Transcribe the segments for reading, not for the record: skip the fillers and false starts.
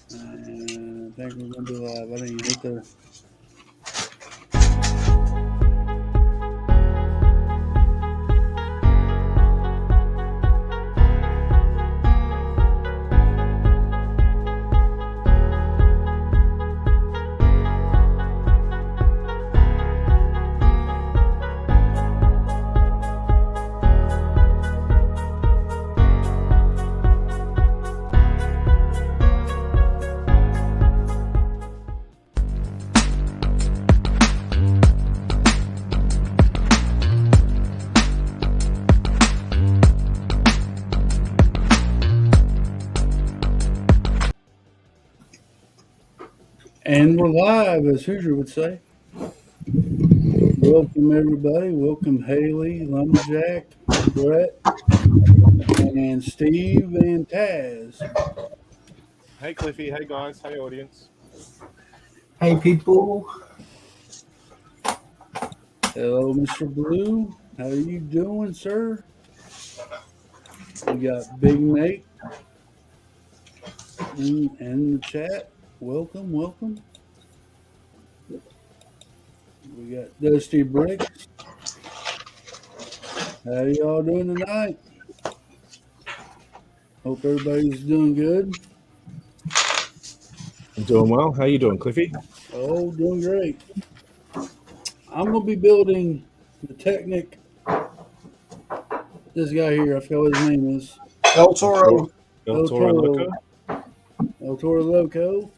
I think we're gonna be live. I didn't hit the. And we're live, as Hoosier would say. Welcome, everybody. Welcome, Haley, Lumberjack, Brett, and Steve, and Taz. Hey Cliffy, hey guys, hey audience. Hey people. Hello, Mr. Blue. How are you doing, sir? We got Big Nate in the chat. Welcome, welcome. We got Dusty Bricks. How y'all doing tonight? Hope everybody's doing good. I'm doing well. How you doing, Cliffy? Oh, doing great. I'm gonna be building the Technic. This guy here, I forgot what his name is. El Toro. El Toro Loco. El Toro Loco.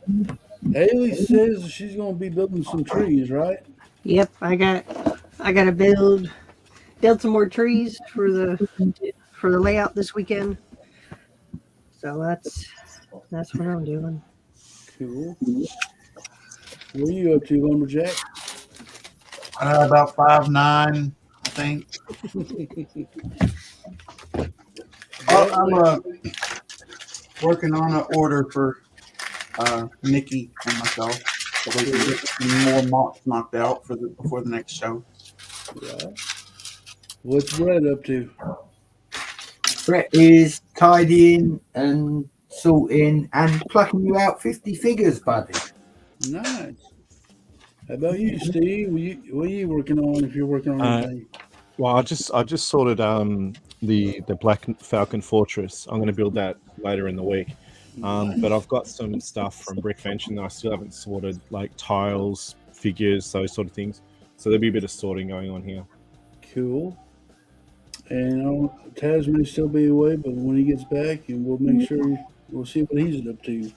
Haley says she's gonna be building some trees, right? Yep, I gotta build some more trees for the layout this weekend. So that's what I'm doing. Cool. What are you up to, Lumberjack? About 5'9", I think. I'm working on an order for Nikki and myself, so we can get some more mocks knocked out before the next show. Yeah. What's Brett up to? Brett is tidying and sorting and plucking you out 50 figures, buddy. Nice. How about you, Steve? What are you working on if you're working on anything? Well, I just sorted the Black Falcon Fortress. I'm going to build that later in the week. But I've got some stuff from Brickvention that I still haven't sorted, like tiles, figures, those sort of things. So there'll be a bit of sorting going on here. Cool. And Taz may still be away, but when he gets back, and we'll make sure we'll see what he's up to.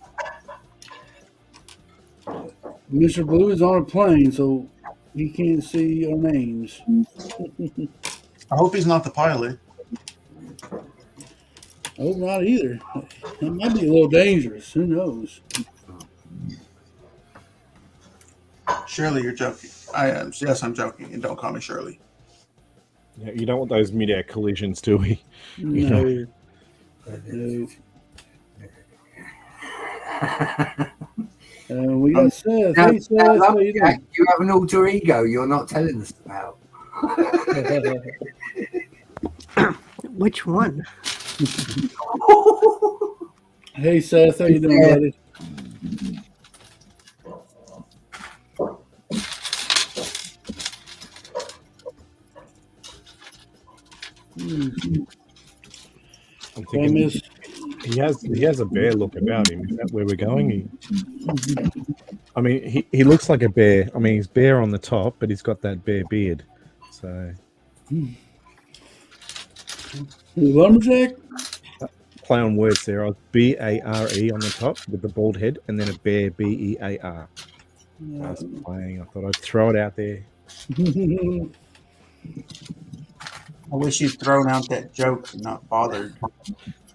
Mr. Blue is on a plane, so he can't see our names. I hope he's not the pilot. I hope not either. That might be a little dangerous. Who knows? Shirley, you're joking. Yes, I'm joking, and don't call me Shirley. Yeah, you don't want those mid-air collisions, do we? No. No. We got Seth. Hey, Seth, how you doing? You have an alter ego you're not telling us about. Which one? Hey, Seth, how you doing, buddy? I'm thinking he has a bear look about him. Is that where we're going? He looks like a bear. I mean, he's bear on the top, but he's got that bear beard. So, Lumberjack? play on words there. I was Bare on the top with the bald head, and then a bear Bear. I was playing. I thought I'd throw it out there. I wish you'd thrown out that joke and not bothered.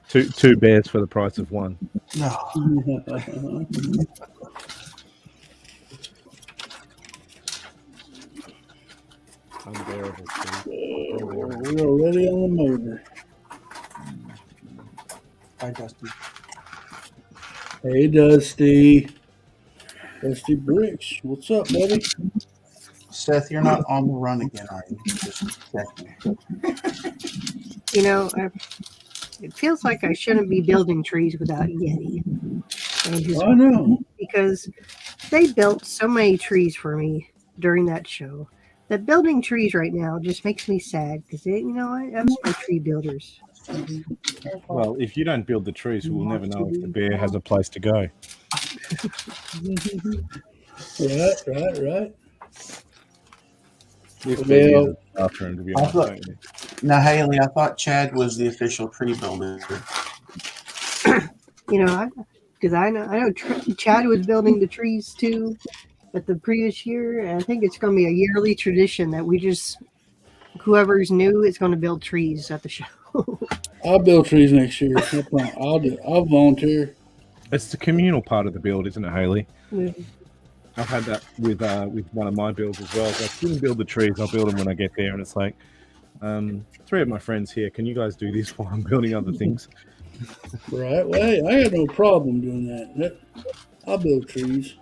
Two bears for the price of one. No. Unbearable. We are ready on the motor. Hi, Dusty. Hey, Dusty. Dusty Bricks. What's up, buddy? Seth, you're not on the run again, are you? Just checking. You know, it feels like I shouldn't be building trees without Yeti. and his I know. because they built so many trees for me during that show. That building trees right now just makes me sad because I'm my tree builders. Well, if you don't build the trees, we'll never know if the bear has a place to go. Right. If they Well, use it after him, to be I honest, thought- don't you? Now, Haley, I thought Chad was the official tree builder. Because I know Chad was building the trees too, but the previous year, and I think it's going to be a yearly tradition that we just whoever's new is going to build trees at the show. I'll build trees next year. No problem. I'll volunteer. It's the communal part of the build, isn't it, Haley? I've had that with one of my builds as well. So I couldn't build the trees. I'll build them when I get there, and it's like, 3 of my friends here. Can you guys do this while I'm building other things? Right. Well, hey, I got no problem doing that. I'll build trees.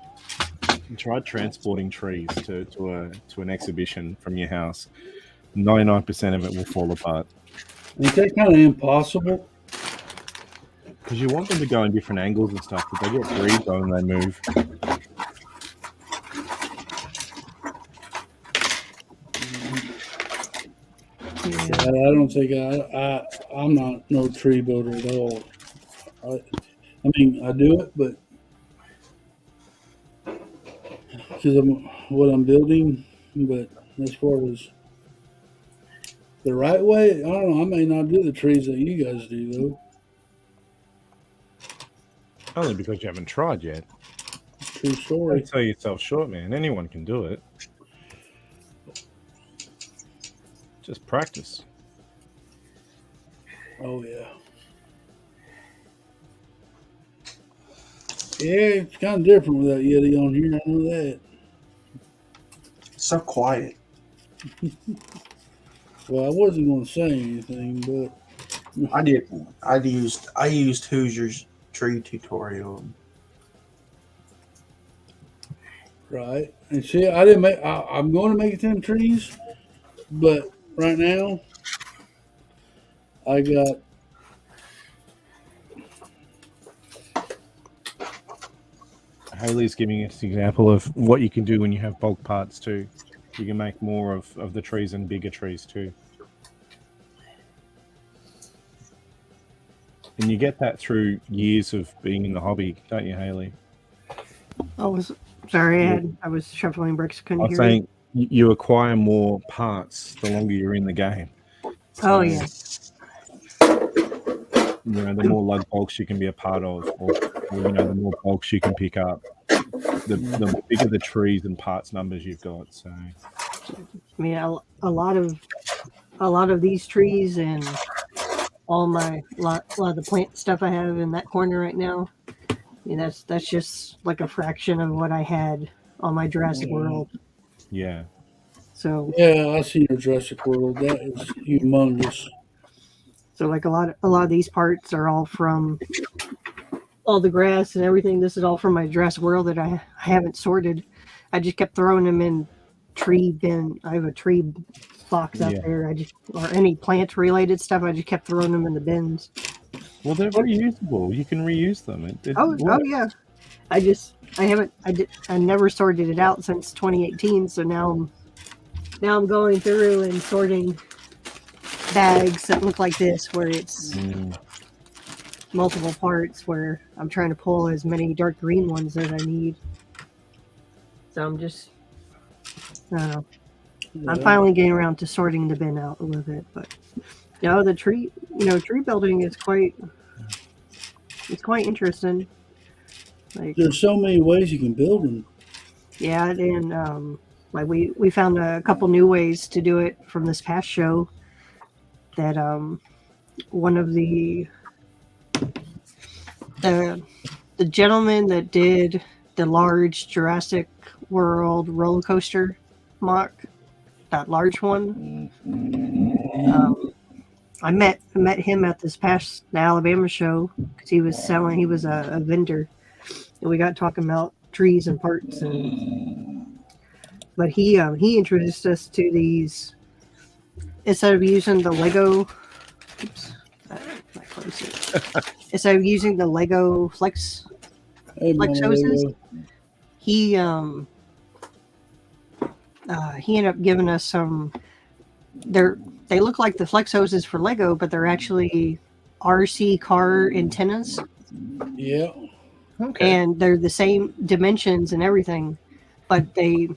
You try transporting trees to an exhibition from your house. 99% of it will fall apart Ain't that kind of impossible? because you want them to go in different angles and stuff. But they get breathed on and they move. Yeah. I don't think I'm not no tree builder at all. I mean, I do it, but because I'm what I'm building. But as far as the right way, I don't know. I may not do the trees that you guys do though. Only because you haven't tried yet. True Don't story. sell yourself short, man. Anyone can do it. Just practice. Oh yeah. Yeah, it's kind of different with that Yeti on here. I know that. So quiet. Well, I wasn't going to say anything, but I did. I used Hoosier's tree tutorial. right. And see, I didn't make. I'm going to make them trees, but right now, I got. Haley's giving us an example of what you can do when you have bulk parts too. You can make more of the trees and bigger trees too. And you get that through years of being in the hobby, don't you, Haley? I was sorry, I was shuffling bricks. I Couldn't was hear saying you acquire more parts the longer you're in the game. Oh yeah. You know, the more lug bulks you can be a part of, or the more bulks you can pick up, the bigger the trees and parts numbers you've got. So I mean, a lot of these trees and all a lot of the plant stuff I have in that corner right now. I mean, that's just like a fraction of what I had on my Jurassic World. yeah, So Yeah, I seen your Jurassic World. That is humongous. like a lot of these parts are all from all the grass and everything. This is all from my Jurassic World that I haven't sorted. I just kept throwing them in tree bin. I have a tree box out Yeah. there. Or any plant related stuff. I just kept throwing them in the bins. well, they're reusable. You can reuse them. It Oh works. yeah. I never sorted it out since 2018. So now I'm going through and sorting bags that look like this, where it's Mm, multiple parts, where I'm trying to pull as many dark green ones as I need. So I'm just, I don't know. I'm finally getting around to sorting the bin out a little bit, but the tree building is quite interesting. Like, There's so many ways you can build them. yeah, and like we found a couple new ways to do it from this past show. That one of the gentleman that did the large Jurassic World roller coaster mock, that large one. I met him at this past Alabama show because he was a vendor, and we got talking about trees and parts. But he introduced us to these. Instead of using the Lego, instead of using the Lego Flex Hey, Mama Flexoses. Lego. He ended up giving us some. They look like the flex hoses for Lego, but they're actually RC car antennas, Yeah. Okay. and they're the same dimensions and everything, but to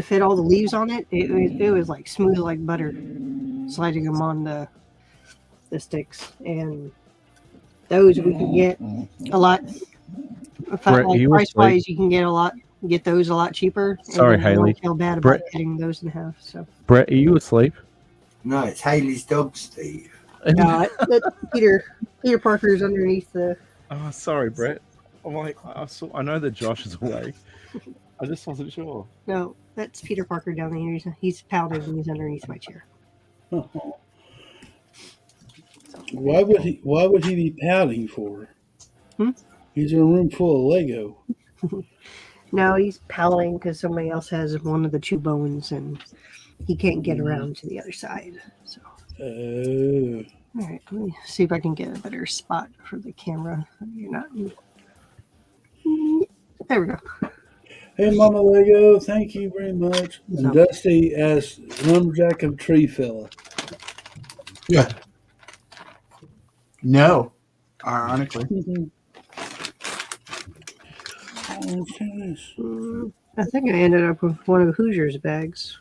fit all the leaves on it, it was like smooth like butter, sliding them on the sticks, and those we can get a lot. Brett, Like you price asleep? wise, you can get those a lot cheaper. Sorry, and then you Haley. won't feel bad about Brett- cutting those in half. So Brett, are you asleep? No, it's Haley's dog, Steve. Peter Parker's underneath the. Oh, sorry, Brett. I'm like, I know that Josh is awake. I just wasn't sure. No, that's Peter Parker down there. He's pouted and he's underneath my chair. Why would he be pouting for? Hmm? He's in a room full of Lego. No, he's pouting because somebody else has one of the two bones and he can't get around to the other side. So, Oh. all right, let me see if I can get a better spot for the camera. You're not. There we go. Hey, Mama Lego, thank you very much. And No. Dusty asked, Lumberjack of Tree Fella. Yeah. No. Ironically. Oh, see this. I think I ended up with one of Hoosier's bags.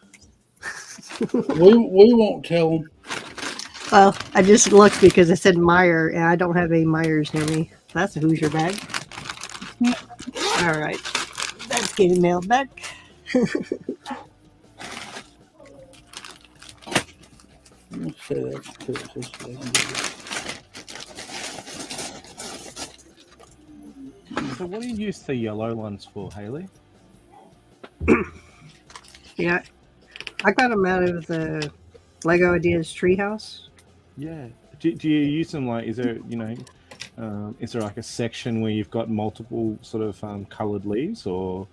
We won't tell him. Well, I just looked because it said Meyer, and I don't have any Myers near me. That's a Hoosier bag. All right. That's getting mailed back. Let's say that's Texas. So, what do you use the yellow ones for, Haley? Yeah. I got them out of the Lego Ideas Treehouse. Yeah. Do you use them like? Is there is there like a section where you've got multiple sort of coloured leaves, or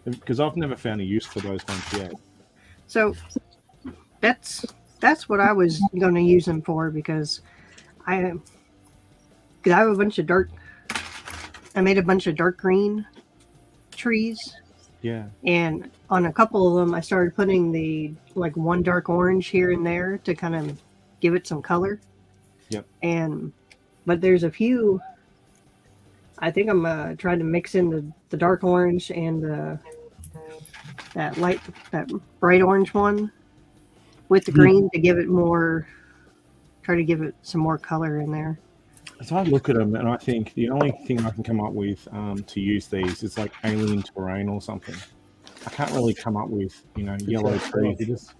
because I've never found a use for those ones yet. So that's what I was going to use them for because I have a bunch of I made a bunch of dark green trees. Yeah. And on a couple of them, I started putting the like one dark orange here and there to kind of give it some color. Yep. But there's a few. I think I'm trying to mix in the dark orange and that bright orange one with the green to give it more. Try to give it some more color in there. So I look at them and I think the only thing I can come up with to use these is like alien terrain or something. I can't really come up with yellow trees.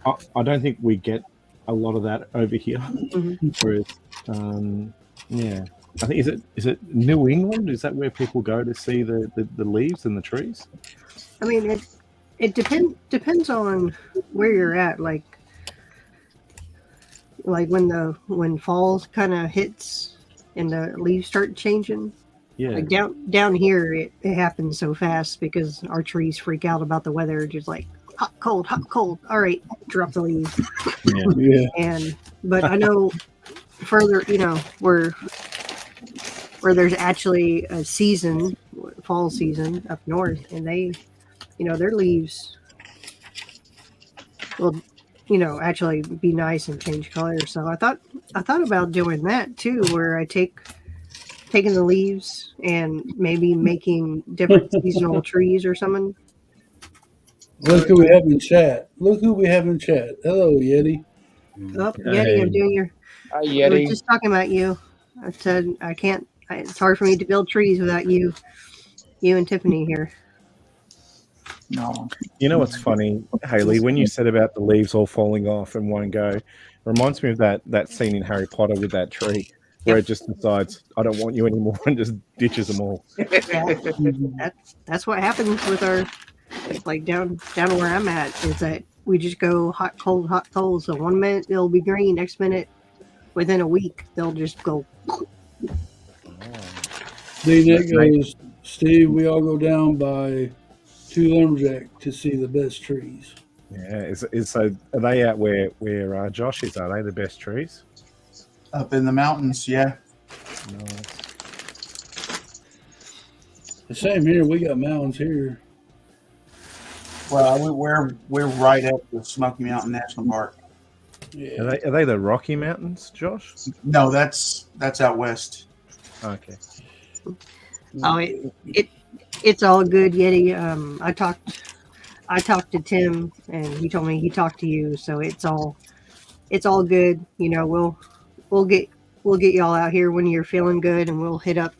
I don't think we get a lot of that over here. Whereas, yeah, I think is it New England? Is that where people go to see the leaves and the trees? I mean, it depends on where you're at. Like when fall kind of hits and the leaves start changing. Yeah. Like down here, it happens so fast because our trees freak out about the weather. Just like hot, cold. All right, drop the leaves. Yeah. But I know further, where there's actually a season, fall season up north, and they, their leaves will, actually be nice and change color. So I thought about doing that too, where I taking the leaves and maybe making different seasonal trees or something. Look who we have in chat. Hello, Yeti. Oh, Yeti, I'm doing your. Hi, I was Yeti. just talking about you. I said I can't. It's hard for me to build trees without you and Tiffany here. No. You know what's funny, Haley? When you said about the leaves all falling off in one go, it reminds me of that scene in Harry Potter with that tree, where it just decides, I don't want you anymore, and just ditches them all. That's what happens with our, like down where I'm at, is that we just go hot, cold. So 1 minute it'll be green, next minute, within a week, they'll just go. That goes, Steve, we all go down by 2 Lumberjack to see the best trees. Yeah, so are they out where Josh is? Are they the best trees? Up in the mountains, yeah. Nice. The same here. We got mountains here. Well, we're right at the Smoky Mountain National Park. Yeah. Are they the Rocky Mountains, Josh? No, that's out west. Okay. Oh, it's all good, Yeti. I talked to Tim, and he told me he talked to you, so it's all good. You know, we'll get y'all out here when you're feeling good, and we'll hit up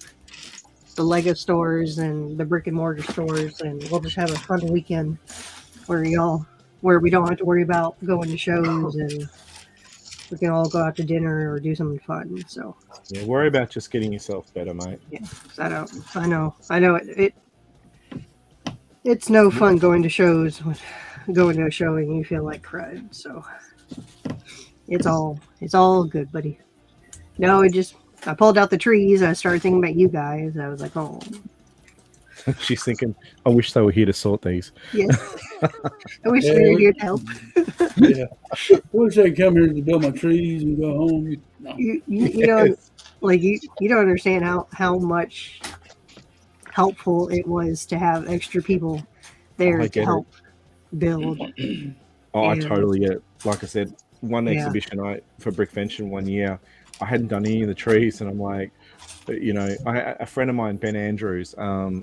the Lego stores and the brick and mortar stores, and we'll just have a fun weekend where we don't have to worry about going to shows, and we can all go out to dinner or do something fun. So Yeah, worry about just getting yourself better, mate. yeah, I know it's no fun going to shows, going to a show and you feel like crud. So it's all good, buddy. No, I pulled out the trees. I started thinking about you guys. I was like, oh, She's thinking, I wish they were here to sort these. yes. I wish Yeah, they were we- here to help. Yeah. I wish they'd come here to build my trees and go home. No. You know, like you don't understand how much helpful it was to have extra people there I to get help build. Oh, I Yeah. totally get it. Like I said, one Yeah. exhibition for Brickvention one year, I hadn't done any of the trees, and I'm like, you know, a friend of mine, Ben Andrews,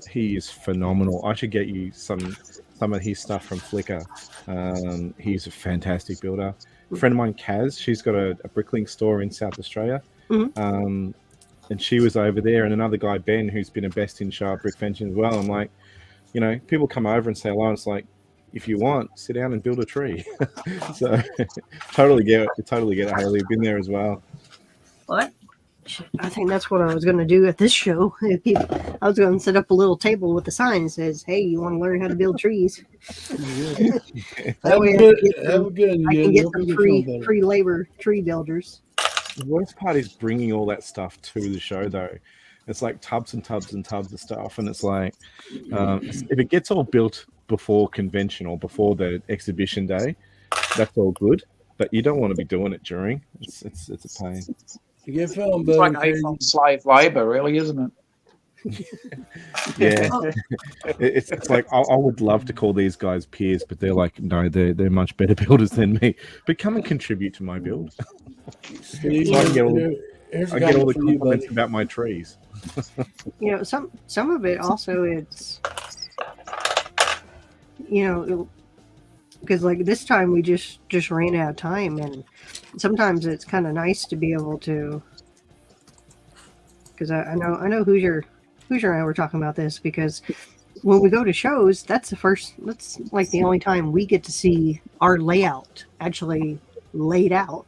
he is phenomenal. I should get you some of his stuff from Flickr. He's a fantastic builder. A friend of mine, Kaz, she's got a bricklink store in South Australia. Mhm. And she was over there, and another guy, Ben, who's been a best in show at Brickvention as well. I'm like, you know, people come over and say hello, and it's like, if you want, sit down and build a tree. So totally get it, Haley. Been there as well. What? I think that's what I was going to do at this show. I was going to set up a little table with a sign that says, "Hey, you want to learn how to build trees?" That Have way a I good, can get have some, a good I can yeah, get you'll some be free feeling better. free labor tree builders. The worst part is bringing all that stuff to the show, though. It's like tubs and tubs and tubs of stuff, and it's like if it gets all built before convention or before the exhibition day, that's all good. But you don't want to be doing it during. It's a pain. You get feeling It's better. like Terry. AFON slave labour, really, isn't it? Yeah, it's like I would love to call these guys peers, but they're like, no, they're much better builders than me. But come and contribute to my build. Steve, So I can get all, here's a I get all the comment for you, compliments buddy. about my trees. You know, some of it also it's, you know, because like this time we just ran out of time, and sometimes it's kind of nice to be able to, because I know Hoosier and I were talking about this, because when we go to shows, that's like the only time we get to see our layout actually laid out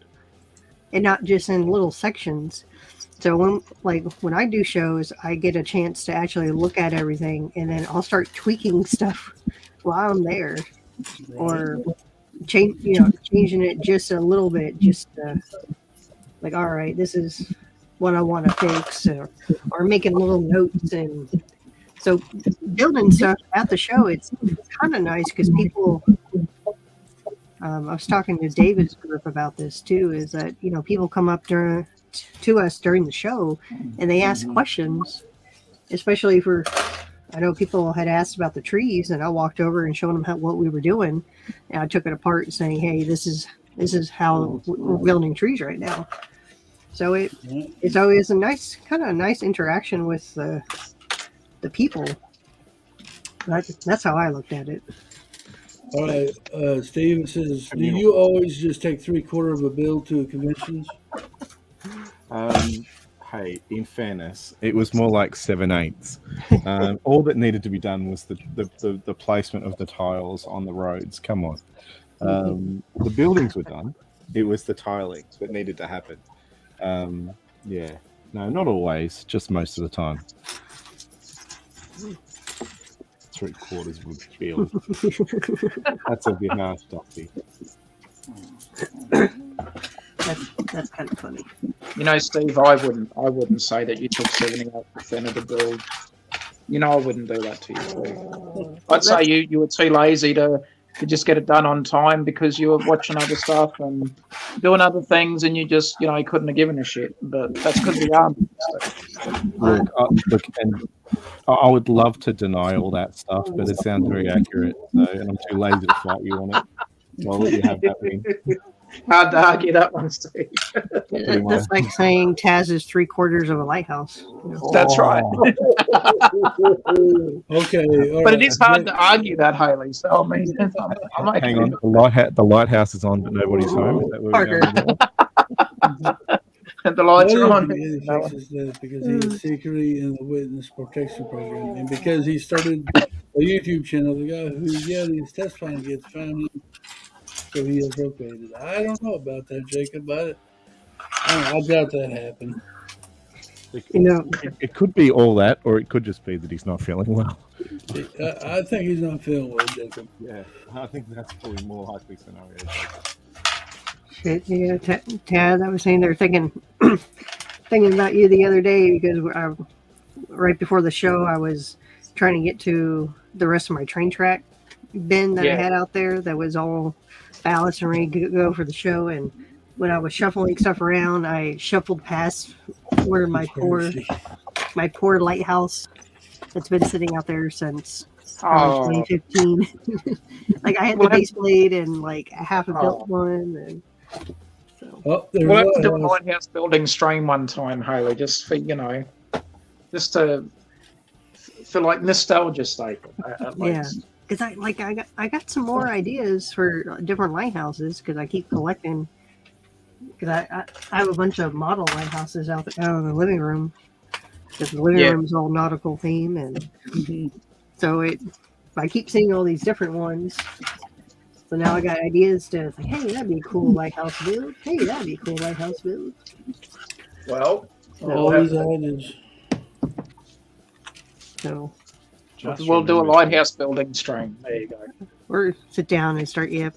and not just in little sections. So when I do shows, I get a chance to actually look at everything, and then I'll start tweaking stuff while I'm there, or changing it just a little bit, just like, all right, this is what I want to fix, or making little notes. And so building stuff at the show, it's kind of nice because people. I was talking to David's group about this too. Is that, you know, people come up to us during the show and they ask questions, especially for, I know people had asked about the trees, and I walked over and showed them what we were doing, and I took it apart and saying, hey, this is how we're building trees right now. So it's always a nice interaction with the people. That's how I looked at it. All right, Steve, it says, do you always just take 3/4 of a build to conventions? Hey, in fairness, it was more like 7/8. All that needed to be done was the placement of the tiles on the roads. Come on. The buildings were done. It was the tiling that needed to happen. Yeah. No, not always, just most of the time. 3/4 of a build. That's a bit harsh, Dusty. That's kind of funny. You know, Steve, I wouldn't say that you took 78% of the build. You know, I wouldn't do that to you, Steve. I'd say you were too lazy to just get it done on time because you were watching other stuff and doing other things, and you just, you know, you couldn't have given a shit. But that's because we are. Look, and I would love to deny all that stuff, but it sounds very accurate. So, and I'm too lazy to fight you on it. So I'll let you have that wing. Hard to argue that one, Steve. Pretty much. That's like saying Taz is 3/4 of a lighthouse. You know? That's right. Okay, all But right. it is hard to argue that, Haley. So I mean, I'm okay. Hang on, the lighthouse is on, but nobody's home. Is that where we're going with that? And the lights are on. Fixes this because he is secretly in the witness protection program, and because he started a YouTube channel. The guy who he's testifying against found him, so he appropriated. I don't know about that, Jacob, but I doubt that happened. You know, It could be all that, or it could just be that he's not feeling well. I think he's not feeling well, Jacob. Yeah, I think that's probably more likely scenario. shit, yeah, Taz, I was saying they're thinking about you the other day because right before the show, I was trying to get to the rest of my train track bin that I had out there that was all ballast and ready to go for the show. And when I was shuffling stuff around, I shuffled past where my poor lighthouse that's been sitting out there since 2015. Like I had the base blade and like half a built one, and so. Oh, there's We'll have to do a lighthouse. lighthouse building stream one time, Haley, just for just for like nostalgia's sake. At least. Because I got some more ideas for different lighthouses because I keep collecting. Because I have a bunch of model lighthouses out in the living room. Because the living room is all nautical theme, and so I keep seeing all these different ones. So now I got ideas to think, hey, that'd be a cool lighthouse build. Hey, that'd be a cool lighthouse build. Well, All these ideas. So we'll do a lighthouse building stream. There you go. or sit down and start. Yep.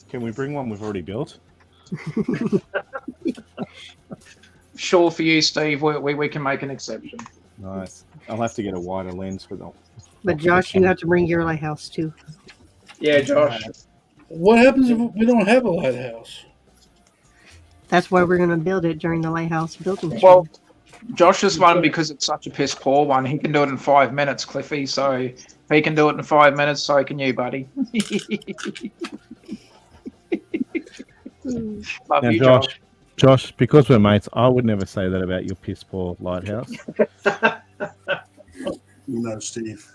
Can we bring one we've already built? Sure, for you, Steve, we can make an exception. Nice. I'll have to get a wider lens for that. But Josh, you have to bring your lighthouse too. Yeah, Josh. What happens if we don't have a lighthouse? That's why we're going to build it during the lighthouse building. Well, Josh's one, because it's such a piss poor one, he can do it in 5 minutes, Cliffy. So if he can do it in 5 minutes, so can you, buddy. Love Now, you, Josh. Josh, because we're mates, I would never say that about your piss poor lighthouse. No, Steve.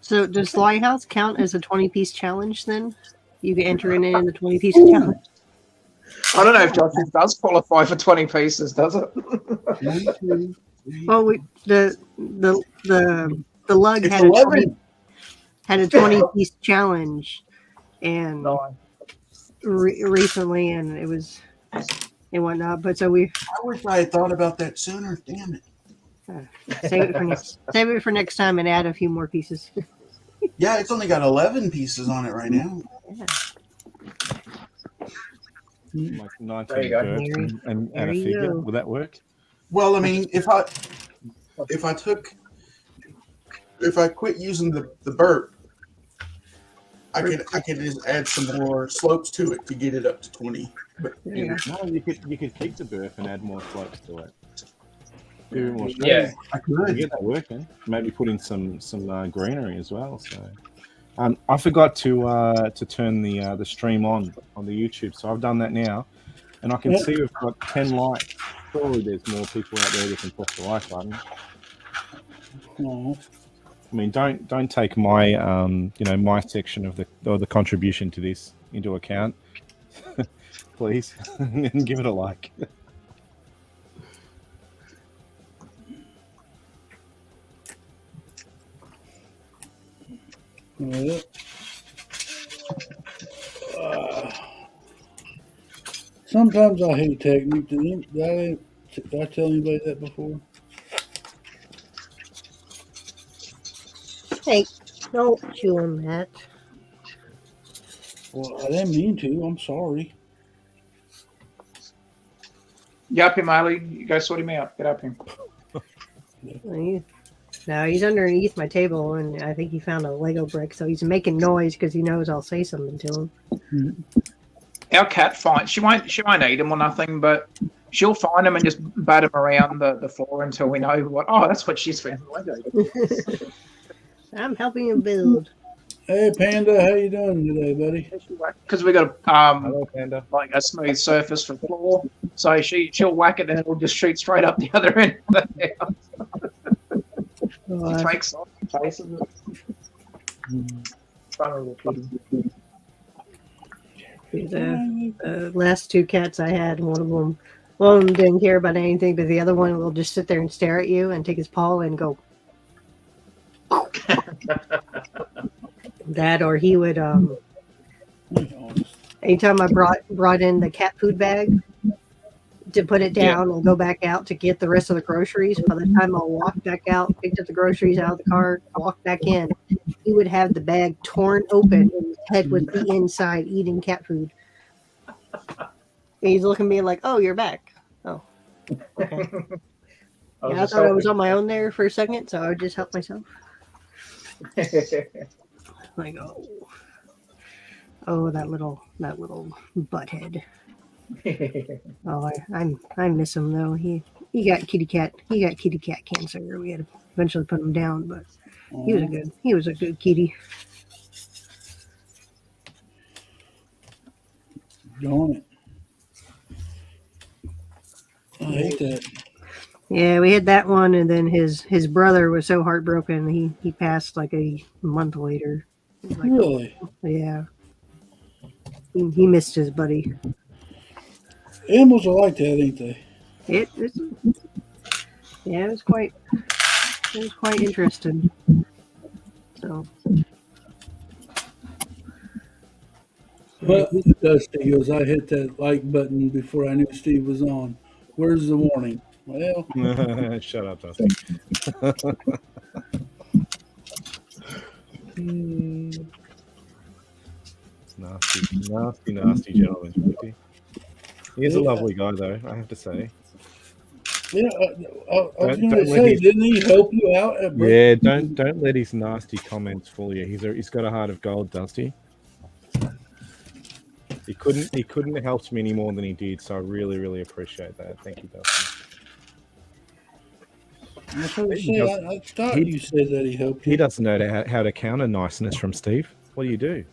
So does lighthouse count as a 20-piece challenge then? You can enter it in the 20-piece challenge. I don't know if Josh does qualify for 20 pieces, does it? Well, the lug It's had 11. had a 20-piece challenge, and No. recently, and it was and whatnot. But so we I wish I had thought about that sooner. Damn it. save it for next time and add a few more pieces. Yeah, it's only got 11 pieces on it right now. Like 19 There you go. birds and There a you figure. go. Would that work? Well, I mean, if I quit using the burp, I could just add some more slopes to it to get it up to 20. But you know, No, you could keep the burp and add more slopes to it. Give it more space. Yeah. I You could. get that working. Maybe put in some greenery as well. So, I forgot to turn the stream on the YouTube, so I've done that now, and I can see we've got 10 likes. Surely there's more people out there that can press the like button. Oh, I mean, don't take my my section of the contribution to this into account, please, and give it a like. well, sometimes I hate technique. Did I tell anybody that before? Hey, don't chew on that. Well, I didn't mean to. I'm sorry. You up him, Ali. You go sort him out. Get up him. No, he's underneath my table, and I think he found a Lego brick, so he's making noise because he knows I'll say something to him. Our cat finds she won't eat him or nothing, but she'll find them and just bat them around the floor until we know what. Oh, that's what she's found. I'm helping you build. Hey, Panda, how you doing today, buddy? Because we got Hello, Panda. like a smooth surface for the floor, so she'll whack it and it'll just shoot straight up the other end of the house. She takes off and faces it. Fun little kitty. The last two cats I had, one of them didn't care about anything, but the other one will just sit there and stare at you and take his paw and go. That, or he would anytime I brought in the cat food bag to put it down and go back out to get the rest of the groceries, by the time I'll walk back out, picked up the groceries out of the car, walk back in, he would have the bag torn open and his head would be inside eating cat food. And he's looking at me like, "Oh, you're back." Oh, okay. I thought I was on my own there for a second, so I would just help myself. Like, oh, that little butthead. Oh, I miss him though. He got kitty cat cancer. We had to eventually put him down, but he was a good kitty. Darn it. I hate that. Yeah, we had that one, and then his brother was so heartbroken. He passed like a month later. Like, Really? yeah. He missed his buddy. Animals are like that, ain't they? It was quite interesting. So, But Dusty goes, I hit that like button before I knew Steve was on. Where's the warning? Well, Shut up, Dusty. Nasty gentleman, Flippy. He's a lovely guy, though, I have to say. yeah, I was Don't going to let say, his- didn't he help you out at break? Yeah, don't let his nasty comments fool you. He's got a heart of gold, Dusty. He couldn't have helped me any more than he did, so I really, really appreciate that. Thank you, Dusty. That's what I said. I thought you said that he helped He you. doesn't know how to counter niceness from Steve. What do you do?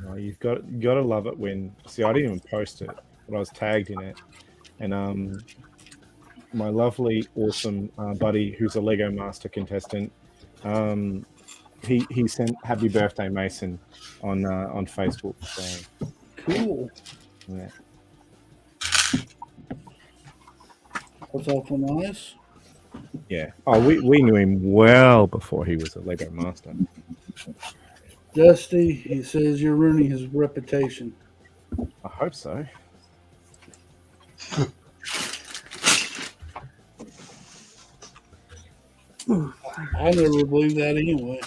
No, you got to love it when. See, I didn't even post it, but I was tagged in it, and my lovely, awesome buddy, who's a Lego Master contestant, he sent "Happy Birthday, Mason" on Facebook. So, Cool. yeah. That's awful nice. Yeah. Oh, we knew him well before he was a Lego Master. Dusty, he says you're ruining his reputation. I hope so. I never believed that anyway.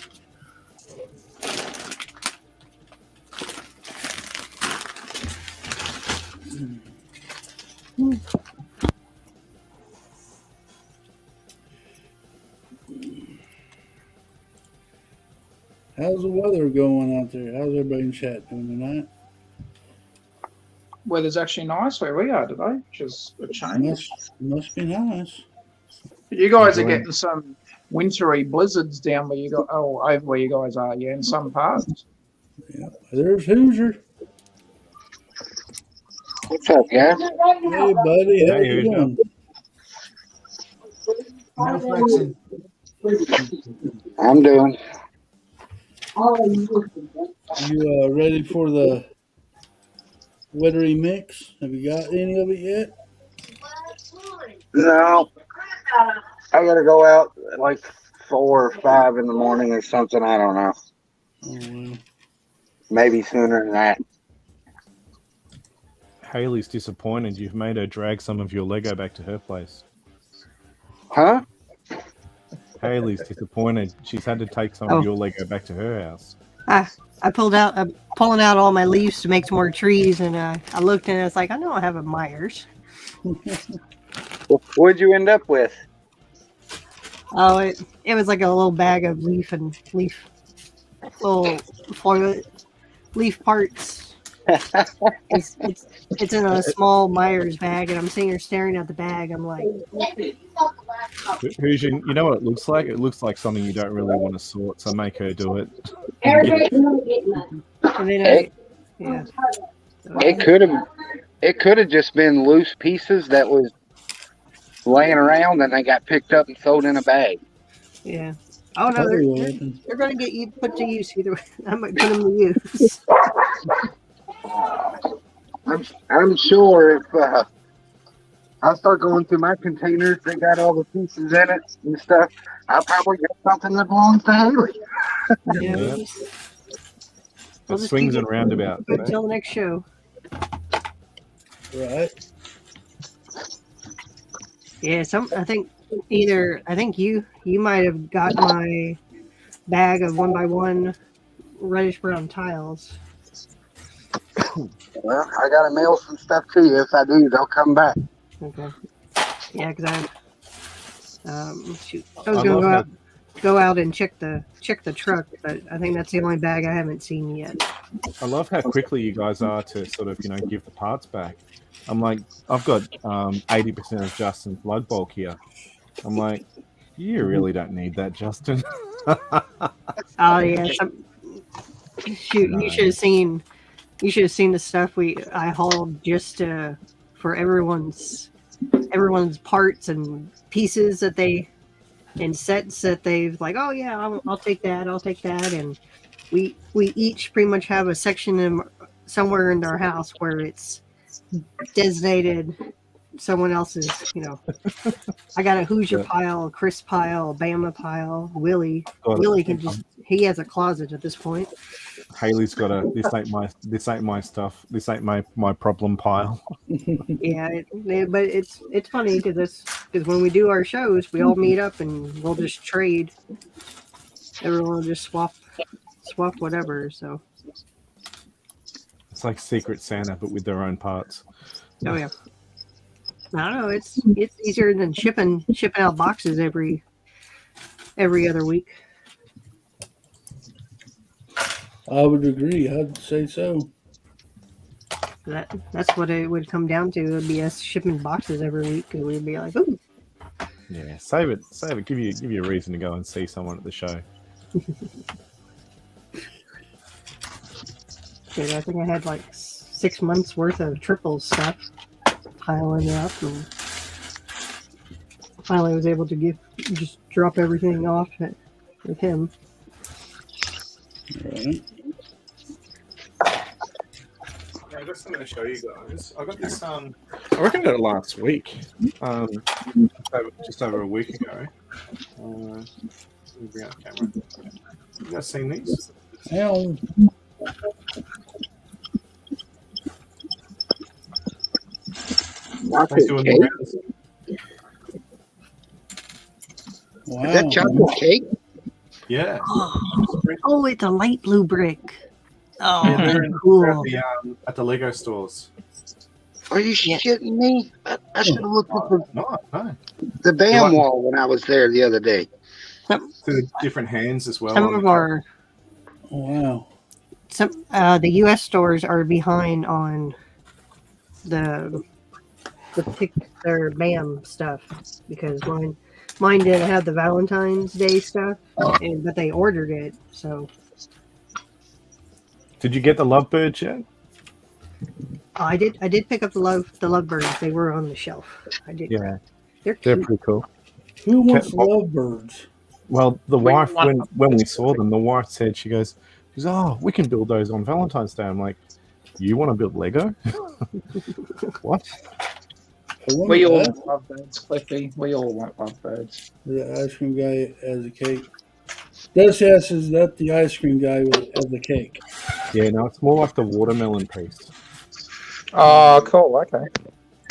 How's the weather going out there? How's everybody in chat doing tonight? Weather's actually nice where we are today, which is a change. Must be nice. You guys are Enjoying. getting some wintry blizzards down where you got over where you guys are, yeah, in some parts. Yeah. There's Hoosier. What's up, guys? Hey, buddy. How Hey, you Hoosier. doing? No flexing. I'm doing. You ready for the wittery mix? Have you got any of it yet? No, I gotta go out at like 4 or 5 in the morning or something. I don't know. Oh, well. Maybe sooner than that. Haley's disappointed. You've made her drag some of your Lego back to her place. Huh? Haley's disappointed. She's had to take some Oh. of your Lego back to her house. I'm pulling out all my leaves to make some more trees, and I looked and it's like, I know I have a Myers. What'd you end up with? Oh, it was like a little bag of leaf little foil leaf parts. It's in a small Myers bag, and I'm sitting here staring at the bag. I'm like, Who's you know what it looks like? It looks like something you don't really want to sort, so make her do it. and then yeah. It could have just been loose pieces that was laying around and they got picked up and sold in a bag. Yeah. Oh no, Probably what happened. they're going to get put to use either way. I might put them to use. I'm sure if I start going through my containers that got all the pieces in it and stuff, I'll probably get something that belongs to Haley. Yeah. Yeah. We'll It just swings keep and roundabouts. it until the next show. Right. Yeah, I think you might have got my bag of 1x1 reddish brown tiles. Well, I gotta mail some stuff to you. If I do, they'll come back. Okay. Yeah, because I was I gonna love go out and check the truck, but I think that's the only bag I haven't seen yet. I love how quickly you guys are to sort of, give the parts back. I'm like, I've got 80% of Justin's blood bulk here. I'm like, you really don't need that, Justin. Oh yeah. Shoot, No. you should have seen the stuff I hauled just for everyone's parts and pieces that they and sets that they've like, oh yeah, I'll take that, and we each pretty much have a section somewhere in our house where it's designated someone else's. I got a Hoosier pile, a Chris pile, a Bama pile, Willie. Got it. Willie he has a closet at this point. Haley's got this ain't my stuff. This ain't my problem pile. Yeah, but it's funny because when we do our shows, we all meet up and we'll just trade. Everyone will just swap whatever. So It's like Secret Santa, but with their own parts. oh yeah, I don't know. It's easier than shipping out boxes every other week. I would agree. I'd say so. That's what it would come down to. It would be us shipping boxes every week, and we'd be like, ooh. Yeah, save it. Give you a reason to go and see someone at the show. Dude, I think I had like 6 months worth of triple stuff piling up, and finally was able to just drop everything off with him. Right. Yeah, I got something to show you guys. I got this. I reckon I got it last week. Just over a week ago. Let me bring out the camera. You guys seen these? Hell, They doing the rounds. wow. Is that chocolate cake? Yeah. Oh, it's a light blue brick. Oh, Yeah, they're cool. at the Lego stores. Are you shitting me? I should have looked at No. the BAM wall when I was there the other day. To different hands as well. Some of our Wow. the U.S. stores are behind on the pick their BAM stuff because mine didn't have the Valentine's Day stuff, but they ordered it. So Did you get the lovebirds yet? I did pick up the lovebirds. They were on the shelf. I did. Yeah, They're they're cute. pretty cool. Who wants Okay. lovebirds? Well, the Wait, wife, one- when we saw them, the wife said, she goes, oh, we can build those on Valentine's Day. I'm like, you want to build Lego? What? I wonder We all that. want lovebirds, Cliffy. We all want lovebirds. The ice cream guy has a cake. Des asks, is that the ice cream guy has the cake? Yeah, no, it's more like the watermelon piece. Oh, cool. Okay.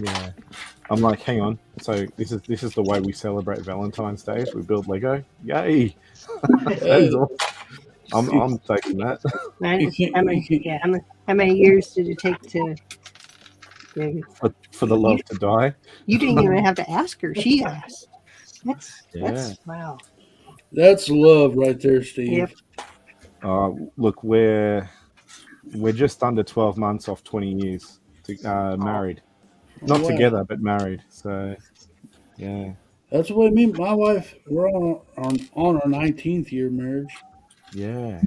Yeah. I'm like, hang on. So this is the way we celebrate Valentine's Day. Is we build Lego. Yay! That is awesome. I'm taking that. How many years did it take to? For the love to die. You didn't even have to ask her. She asked. That's Yeah. wow. That's love right there, Steve. Yep. Look, we're just under 12 months off 20 years married. Not Wow. together, but married. So, yeah. That's what I mean. My wife, we're on our 19th year marriage. Yeah.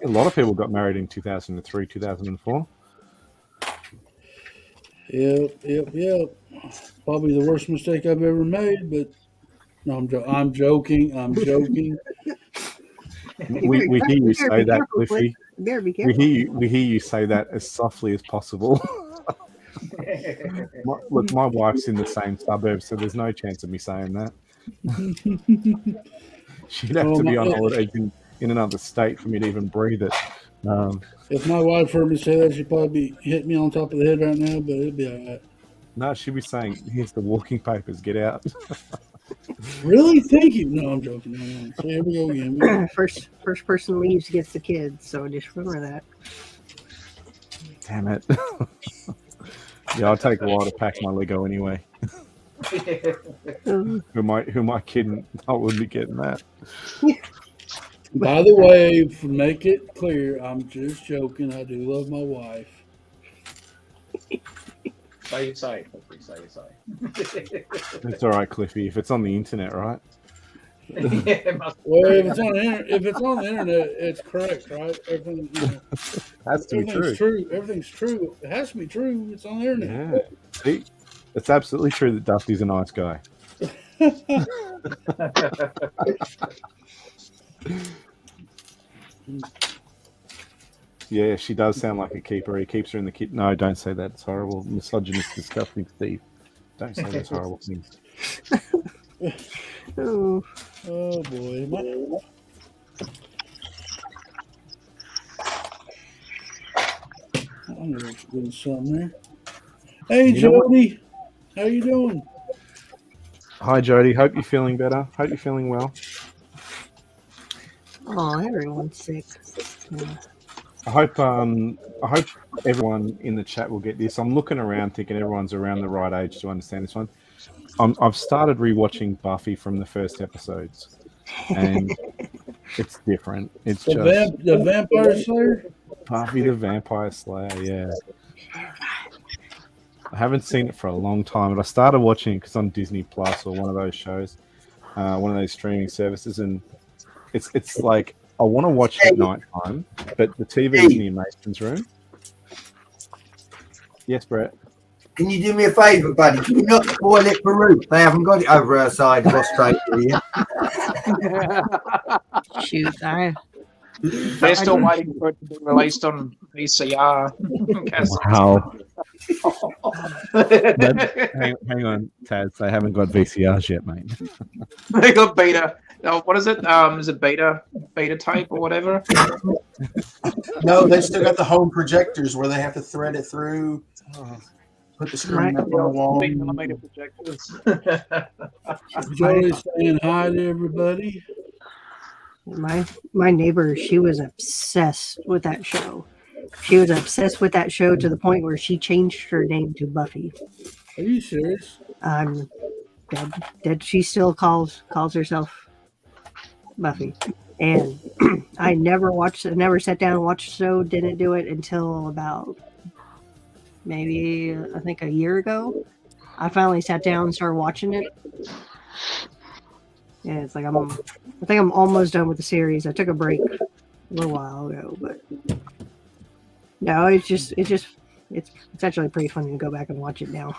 A lot of people got married in 2003, 2004. Yep. Probably the worst mistake I've ever made, but no, I'm joking. We hear you say that, Cliffy. You better be We careful. hear you say that as softly as possible. My wife's in the same suburb, so there's no chance of me saying that. She'd have to be on holiday in another state for me to even breathe it. If my wife heard me say that, she'd probably be hitting me on top of the head right now, but it'd be all right. No, she'd be saying, "Here's the walking papers. Get out." Really? Thank you. No, I'm joking. No. So here we go again. First person leaves gets the kids, so just remember that. Damn it. Yeah, I'll take a while to pack my Lego anyway. Who am I kidding? I wouldn't be getting that. By the way, to make it clear, I'm just joking. I do love my wife. Say you say. It's all right, Cliffy. If it's on the internet, right? Well, if it's on the internet, it's correct, right? Everything, Has to be true. everything's true. Everything's true. It has to be true. It's on the internet. Yeah. See, it's absolutely true that Dusty's a nice guy. Yeah, she does sound like a keeper. He keeps her in the kit. No, don't say that. It's horrible. Misogynist, disgusting Steve. Don't say those horrible things. Oh, Oh boy. I'm gonna do something there. Hey, You know what? Jody. How you doing? Hi, Jody. Hope you're feeling better. Hope you're feeling well. oh, everyone's sick. Yeah. I hope everyone in the chat will get this. I'm looking around thinking everyone's around the right age to understand this one. I've started rewatching Buffy from the first episodes, and it's different. It's just The Vampire Slayer? Buffy the Vampire Slayer. Yeah, I haven't seen it for a long time, but I started watching it because on Disney Plus or one of those shows, one of those streaming services, and it's like I want to watch it at night time, but the TV's near Mason's room. Yes, Brett. Can you do me a favour, buddy? Can you not spoil it for Ruth? They haven't got it over our side of Australia yet. Shoot, They're still waiting for it to be released on VCR. Wow. Hang on, Taz. They haven't got VCRs yet, mate. They got beta. Oh, what is it? Is it beta tape or whatever? No, they still got the home projectors where they have to thread it through, put the screen up on the wall. 8mm projectors. Jody's saying hi to everybody. my neighbor, she was obsessed with that show. She was obsessed with that show to the point where she changed her name to Buffy. Are you serious? I'm dead. She still calls herself Buffy. And I never sat down and watched the show. Didn't do it until about maybe I think a year ago. I finally sat down and started watching it. Yeah, it's like I think I'm almost done with the series. I took a break a little while ago, but no, it's actually pretty funny to go back and watch it now.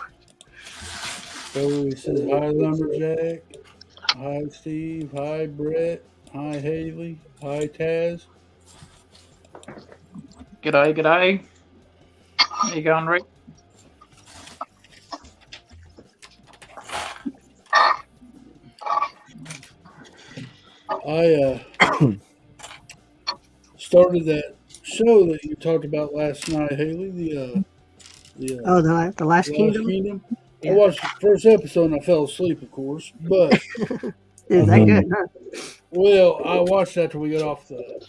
So he says hi, Lumberjack. Hi, Steve. Hi, Brett. Hi, Haley. Hi, Taz. G'day. How you going, Rick? I started that show that you talked about last night, Haley. The The Last Kingdom. I watched the first episode and I fell asleep, of course. But Is that good? Huh? well, I watched that till we got off the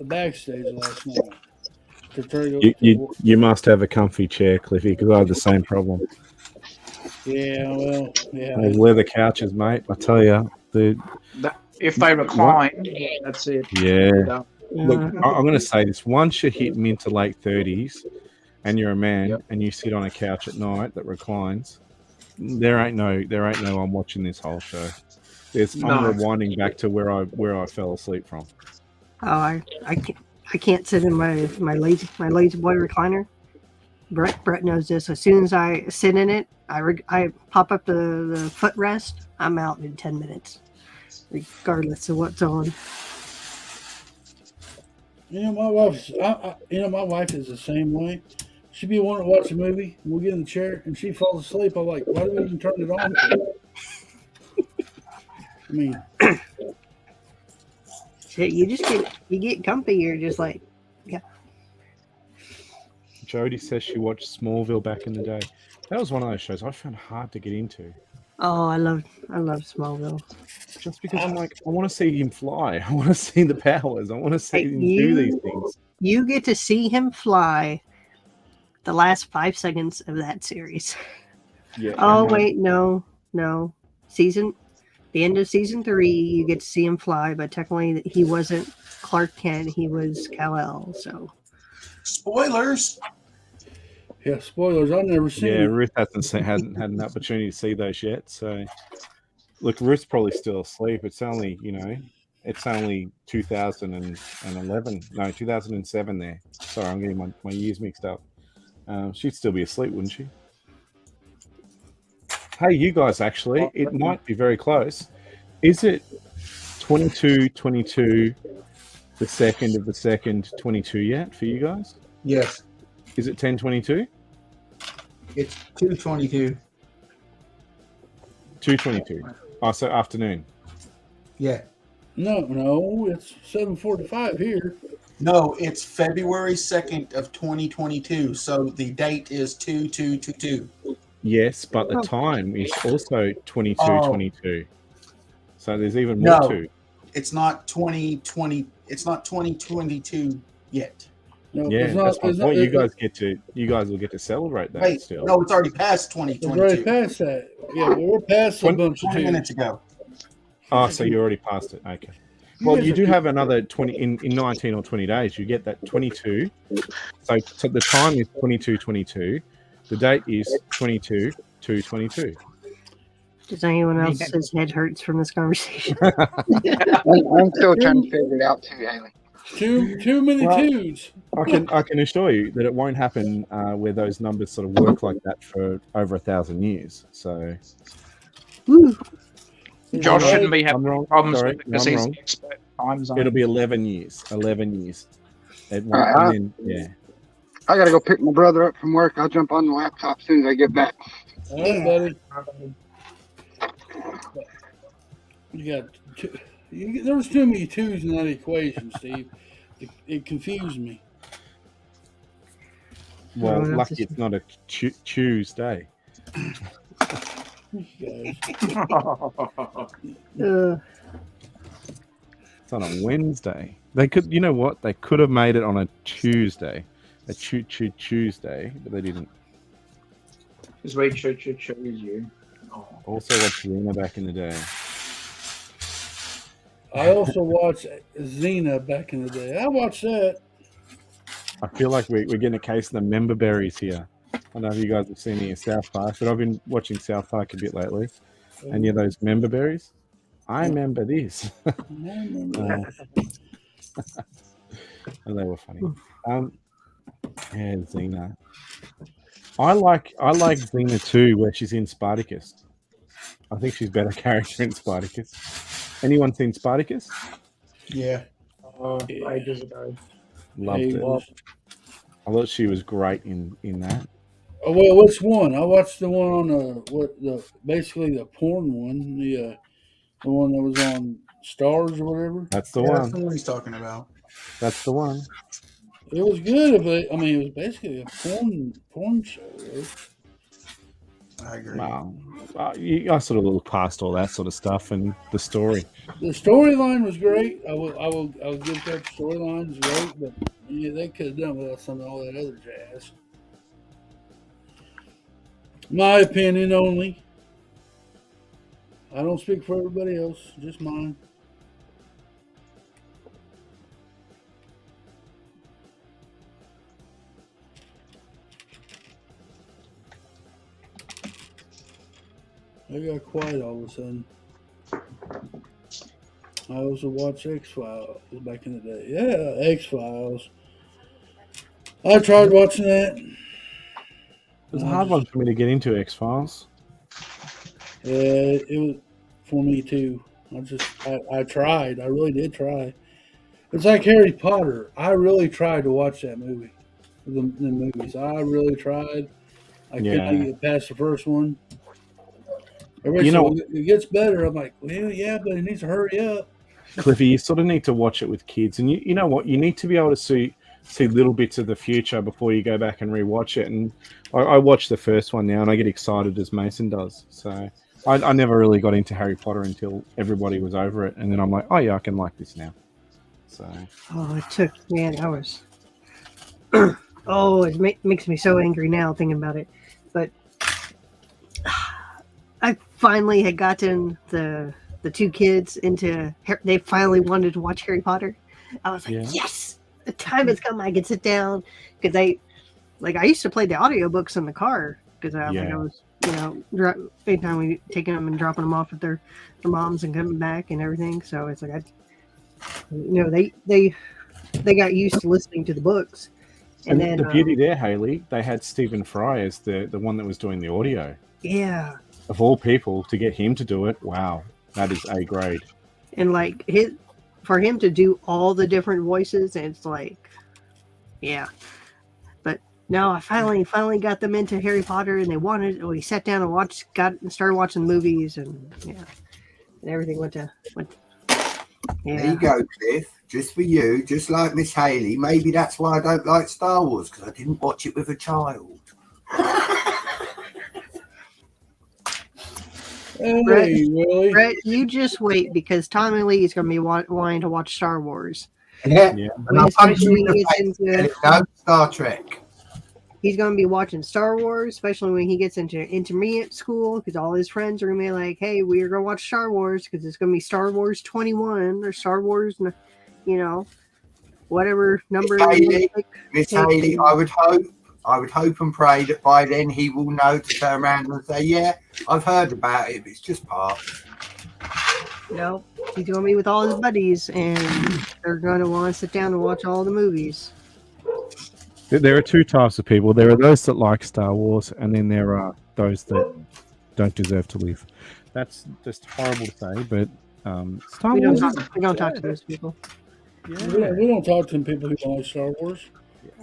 backstage last night. To try to You must have a comfy chair, Cliffy, because I have the same problem. Yeah, well, yeah. Those leather couches, mate. I tell you, dude. If they recline, that's it. Yeah. Done. Look, Uh, I'm going to say this: once you hit mid to late 30s, and you're a man, Yep. and you sit on a couch at night that reclines, there ain't no. I'm watching this whole show. I'm No. rewinding back to where I fell asleep from. I can't sit in my lazy boy recliner. Brett knows this. As soon as I sit in it, I pop up the footrest. I'm out in 10 minutes, regardless of what's on. My wife is the same way. She'd be wanting to watch a movie. We'll get in the chair, and she falls asleep. I'm like, why do we even turn it on? I mean, Shit, you get comfy. You're just like, Jody says she watched Smallville back in the day. That was one of those shows I found hard to get into, oh, I love Smallville. just because I'm like, I want to see him fly. I want to see the powers. I want to see Hey, him do these things. You get to see him fly the last 5 seconds of that series. Yeah. Oh and, wait, no. The end of season 3, you get to see him fly, but technically he wasn't Clark Kent, he was Kal-El. So Spoilers. yeah, spoilers. I've never seen Yeah, it. Ruth hasn't had an opportunity to see those yet. So, look, Ruth's probably still asleep. It's only 2011. No, 2007. There. Sorry, I'm getting my years mixed up. She'd still be asleep, wouldn't she? Hey, you guys, actually, it might be very close. Is it 22/22, the 2nd of the 2nd, 22 yet for you guys? Yes, Is it 10/22? it's 2:22. 2/22. Oh, so afternoon. Yeah. No, it's 7:45 here. No, it's February 2nd of 2022. So the date is 2/2/22. Yes, but the Oh. time is also 22, Oh. 22. So there's even more No. to. It's not 2020. It's not 2022 yet. No, Yeah, it's not. that's my It's not point. You it- guys will get to celebrate that Wait, still. no, it's already past It's already 2022. past that. Yeah, we're past a 20 bunch of 20 twos. minutes ago. Oh, so you already passed it. Okay. You Well, guys you are do good. have another 20 in 19 or 20 days. You get that 22. So the time is 22/22. The date is 22/22. does anyone else's head hurts from this conversation? I'm still trying to figure it out too, Haley. Too many Well- twos. I can assure you that it won't happen where those numbers sort of work like that for over 1,000 years. So Woo. Josh Right. shouldn't be I'm having wrong. problems Sorry, with it because I'm he's wrong. the expert time zone. It'll be 11 years. 11 years. It won't, Alright, and then, yeah. I gotta go pick my brother up from work. I'll jump on the laptop as soon as I get back. All right, buddy. You got two. There was too many twos in that equation, Steve. It confused me. Well, Everyone else lucky is- it's not a Tuesday. You guys. It's on a Wednesday. They could, you know what? They could have made it on a Tuesday, a Tuesday, but they didn't. Because we choose you. Oh. Also watched Rena back in the day. I also watched Xena back in the day. I watched that. I feel like we're getting a case of the member berries here. I don't know if you guys have seen any in South Park, but I've been watching South Park a bit lately. And yeah, those member berries. I remember this. I remember that. And they were funny. Yeah, Xena. I like Xena too, where she's in Spartacus. I think she's a better character in Spartacus. Anyone seen Spartacus? Yeah. Ages ago. Loved Hey, it. well, I thought she was great in that. oh, well, which one? I watched the one on basically the porn one, the one that was on Stars or whatever. That's the Yeah, one. that's the one he's talking about. That's the one. It was good, but I mean, it was basically a porn show. Right? I agree. Wow. I sort of look past all that sort of stuff and the story. The storyline was great. I'll give that storyline was great, but yeah, they could have done without some of all that other jazz. My opinion only. I don't speak for everybody else, just mine. I got quiet all of a sudden. I also watched X Files back in the day. Yeah, X Files. I tried watching that. It's a hard one for me to get into X Files. Yeah, it was for me too. I tried. I really did try. It's like Harry Potter. I really tried to watch that movie, the movies. I really tried. I couldn't get past the first one. Everybody said, it gets better. I'm like, well, yeah, but it needs to hurry up. Cliffy, you sort of need to watch it with kids, and you know what? You need to be able to see little bits of the future before you go back and rewatch it. And I watch the first one now, and I get excited as Mason does. So I never really got into Harry Potter until everybody was over it, and then I'm like, oh yeah, I can like this now. So it took, man, I was. It makes me so angry now thinking about it. But I finally had gotten the two kids into. They finally wanted to watch Harry Potter. I was like, yes, the time has come. I can sit down because I used to play the audiobooks in the car because I was, anytime we taking them and dropping them off at their moms and coming back and everything. So it's like they got used to listening to the books. And then the beauty there, Haley, they had Stephen Fry as the one that was doing the audio. Yeah. Of all people, to get him to do it, wow, that is A grade. And for him to do all the different voices, it's like, yeah. But no, I finally got them into Harry Potter, and we sat down and started watching the movies, and everything went. Yeah. There you go, Cliff. Just for you, just like Miss Haley. Maybe that's why I don't like Star Wars, because I didn't watch it with a child. Hey, Willie. Brett, you just wait, because Tommy Lee is going to be wanting to watch Star Wars. Yeah. And I'll punch you in the face, and it's no Star Trek. He's going to be watching Star Wars, especially when he gets into intermediate school, because all his friends are going to be like, hey, we're going to watch Star Wars, because it's going to be Star Wars 21 or Star Wars, whatever number. Miss Haley, I would hope and pray that by then he will know to turn around and say, yeah, I've heard about it, but it's just part. No, he's going to be with all his buddies, and they're going to want to sit down and watch all the movies. There are two types of people. There are those that like Star Wars, and then there are those that don't deserve to live. That's just horrible to say, but Star Wars. We don't talk to those people. Yeah. We don't talk to people who don't like Star Wars.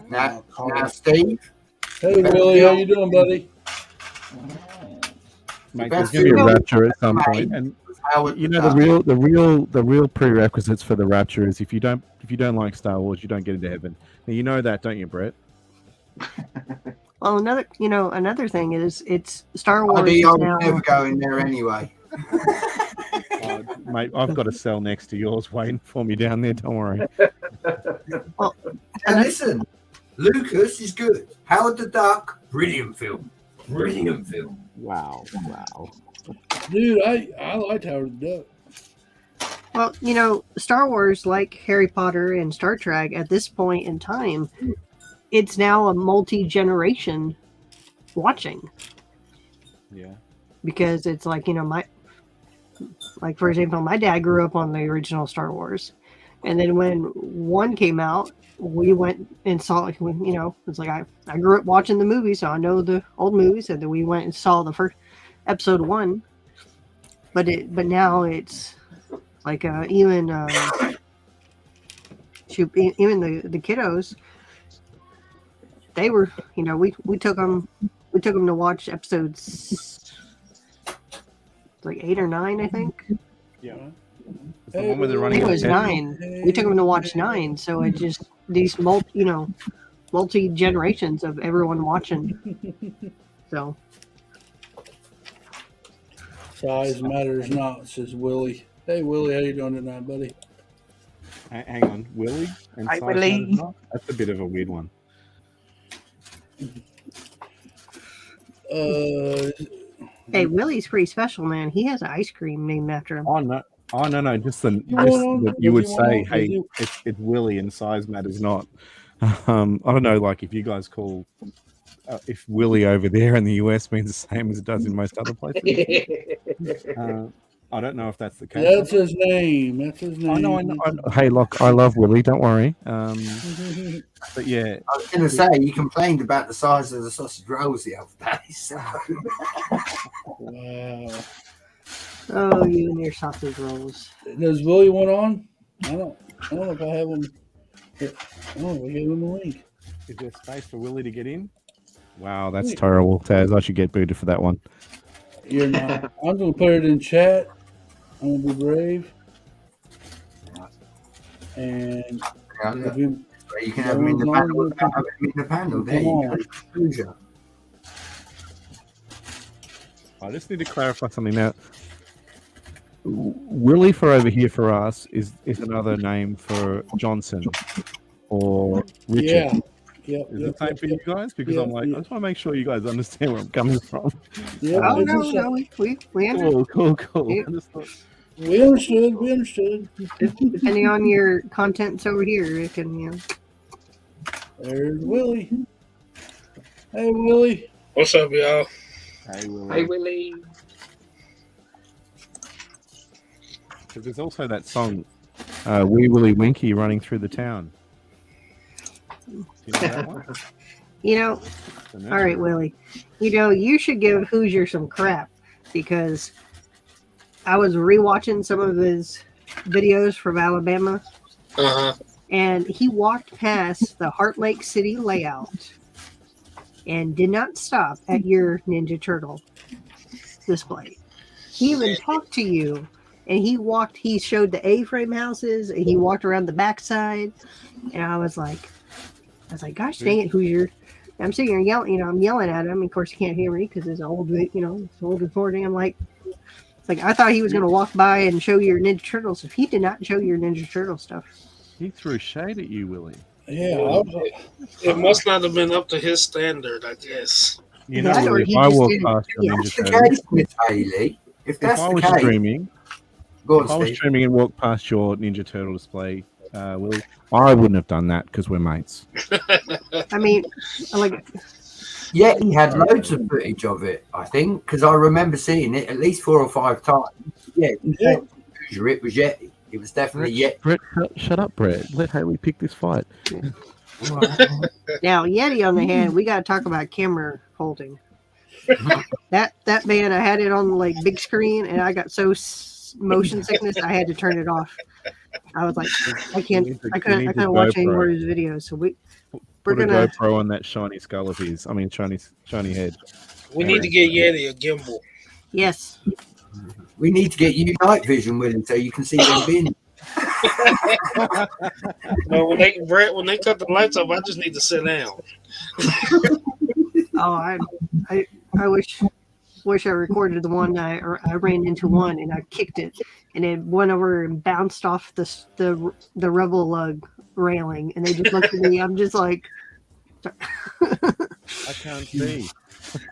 Now, Steve. Hey, Willie, how you doing, buddy? Mate, there's going to be a rapture at some point, and the real prerequisites for the rapture is if you don't like Star Wars, you don't get into heaven. Now, you know that, don't you, Brett? Well, another thing is it's Star Wars. I'm never going there anyway. Mate, I've got a cell next to yours waiting for me down there. Don't worry. Well, and listen, Lucas is good. Howard the Duck, brilliant film. Wow. Dude, I liked Howard the Duck. Well, Star Wars, like Harry Potter and Star Trek, at this point in time, it's now a multi-generation watching. Yeah. Because it's like, for example, my dad grew up on the original Star Wars. And then when one came out, we went and saw it. It's like I grew up watching the movie, so I know the old movies. And then we went and saw the first episode 1. But now it's like even the kiddos, they were we took them to watch episodes like 8 or 9, I think. Yeah. Hey, the one where they're I running think it was out of 9. We took them to watch 9, so it just these multi generations of everyone watching. So size matters not, says Willie. Hey, Willie, how you doing tonight, buddy? Hang on, Willie? And Hi, size Willie. matters not? That's a bit of a weird one. hey, Willie's pretty special, man. He has an ice cream named after him. Oh no! Just want- you would does he say, want- "Hey, does it's Willie," and size matters not. I don't know, like if you guys call if Willie over there in the US means the same as it does in most other places. I don't know if that's the case. That's his name. That's his name. I know. Hey, look, I love Willie. Don't worry. But yeah, I was going to say, you complained about the size of the sausage rolls the other day. So. Wow. Oh, you and your sausage rolls. Does Willie want on? I don't know if I have him. I don't know if I gave him a link. is there space for Willie to get in? Wow, that's terrible, Taz. I should get booted for that one. You're not. I'm going to put it in chat. I'm going to be brave. And if you, You can have them in the panel without having them in the panel. There you go. Hoosier. I just need to clarify something now. Willie for over here for us is another name for Johnson or Richard. yeah. Yep, Is it the same for you guys? Because I'm like, I just want to make sure you guys understand where I'm coming from. Yep, Oh it's a no, shot. no, we understand. Cool. Yeah. I just thought- We understood. Depending on your contents over here, it can, you know. There's Willie. Hey, Willie. What's up, y'all? Hey, Willie. Hey, Willie. Because there's also that song, Wee Willie Winky running through the town. Do you know that one? You know, all right, Willie. You know, you should give Hoosier some crap because I was rewatching some of his videos from Alabama, and he walked past the Heart Lake City layout and did not stop at your Ninja Turtle display. He even talked to you, and he showed the A-frame houses, and he walked around the backside, and I was like, gosh dang it, Hoosier. I'm sitting here yelling, I'm yelling at him. Of course, he can't hear me because it's old, it's old recording. I'm like, I thought he was going to walk by and show your Ninja Turtles. If he did not show your Ninja Turtle stuff. He threw shade at you, Willie. Yeah. It must not have been up to his standard, I guess. You know, That or Willie, he if I just walk didn't- past your yeah. Ninja That's the Turtle, case with Haley. If if that's I the was case, streaming, go if I on, was Steve. streaming and walked past your Ninja Turtle display, Willie, I wouldn't have done that because we're mates. I mean, like, Yeah, he had loads of footage of it, I think, because I remember seeing it at least 4 or 5 times. Yeah, Yeah. it was Yeti. It was definitely Yeti. Brett, shut up, Brett. Let Haley pick this fight. now Yeti on the hand, we got to talk about camera holding. that man, I had it on like big screen, and I got so motion sickness, I had to turn it off. I was like, I couldn't watch any more of his videos. So we're Put a gonna. GoPro on that shiny skull of his. I mean, shiny head. We need to get Yeti a gimbal. Yes. We need to get you night vision with him so you can see them bin. No, when they cut the lights off, I just need to sit down. Oh, I wish I recorded the one I ran into one and I kicked it and it went over and bounced off the Rebel Lug railing and they just looked at me. I'm just like, I can't see.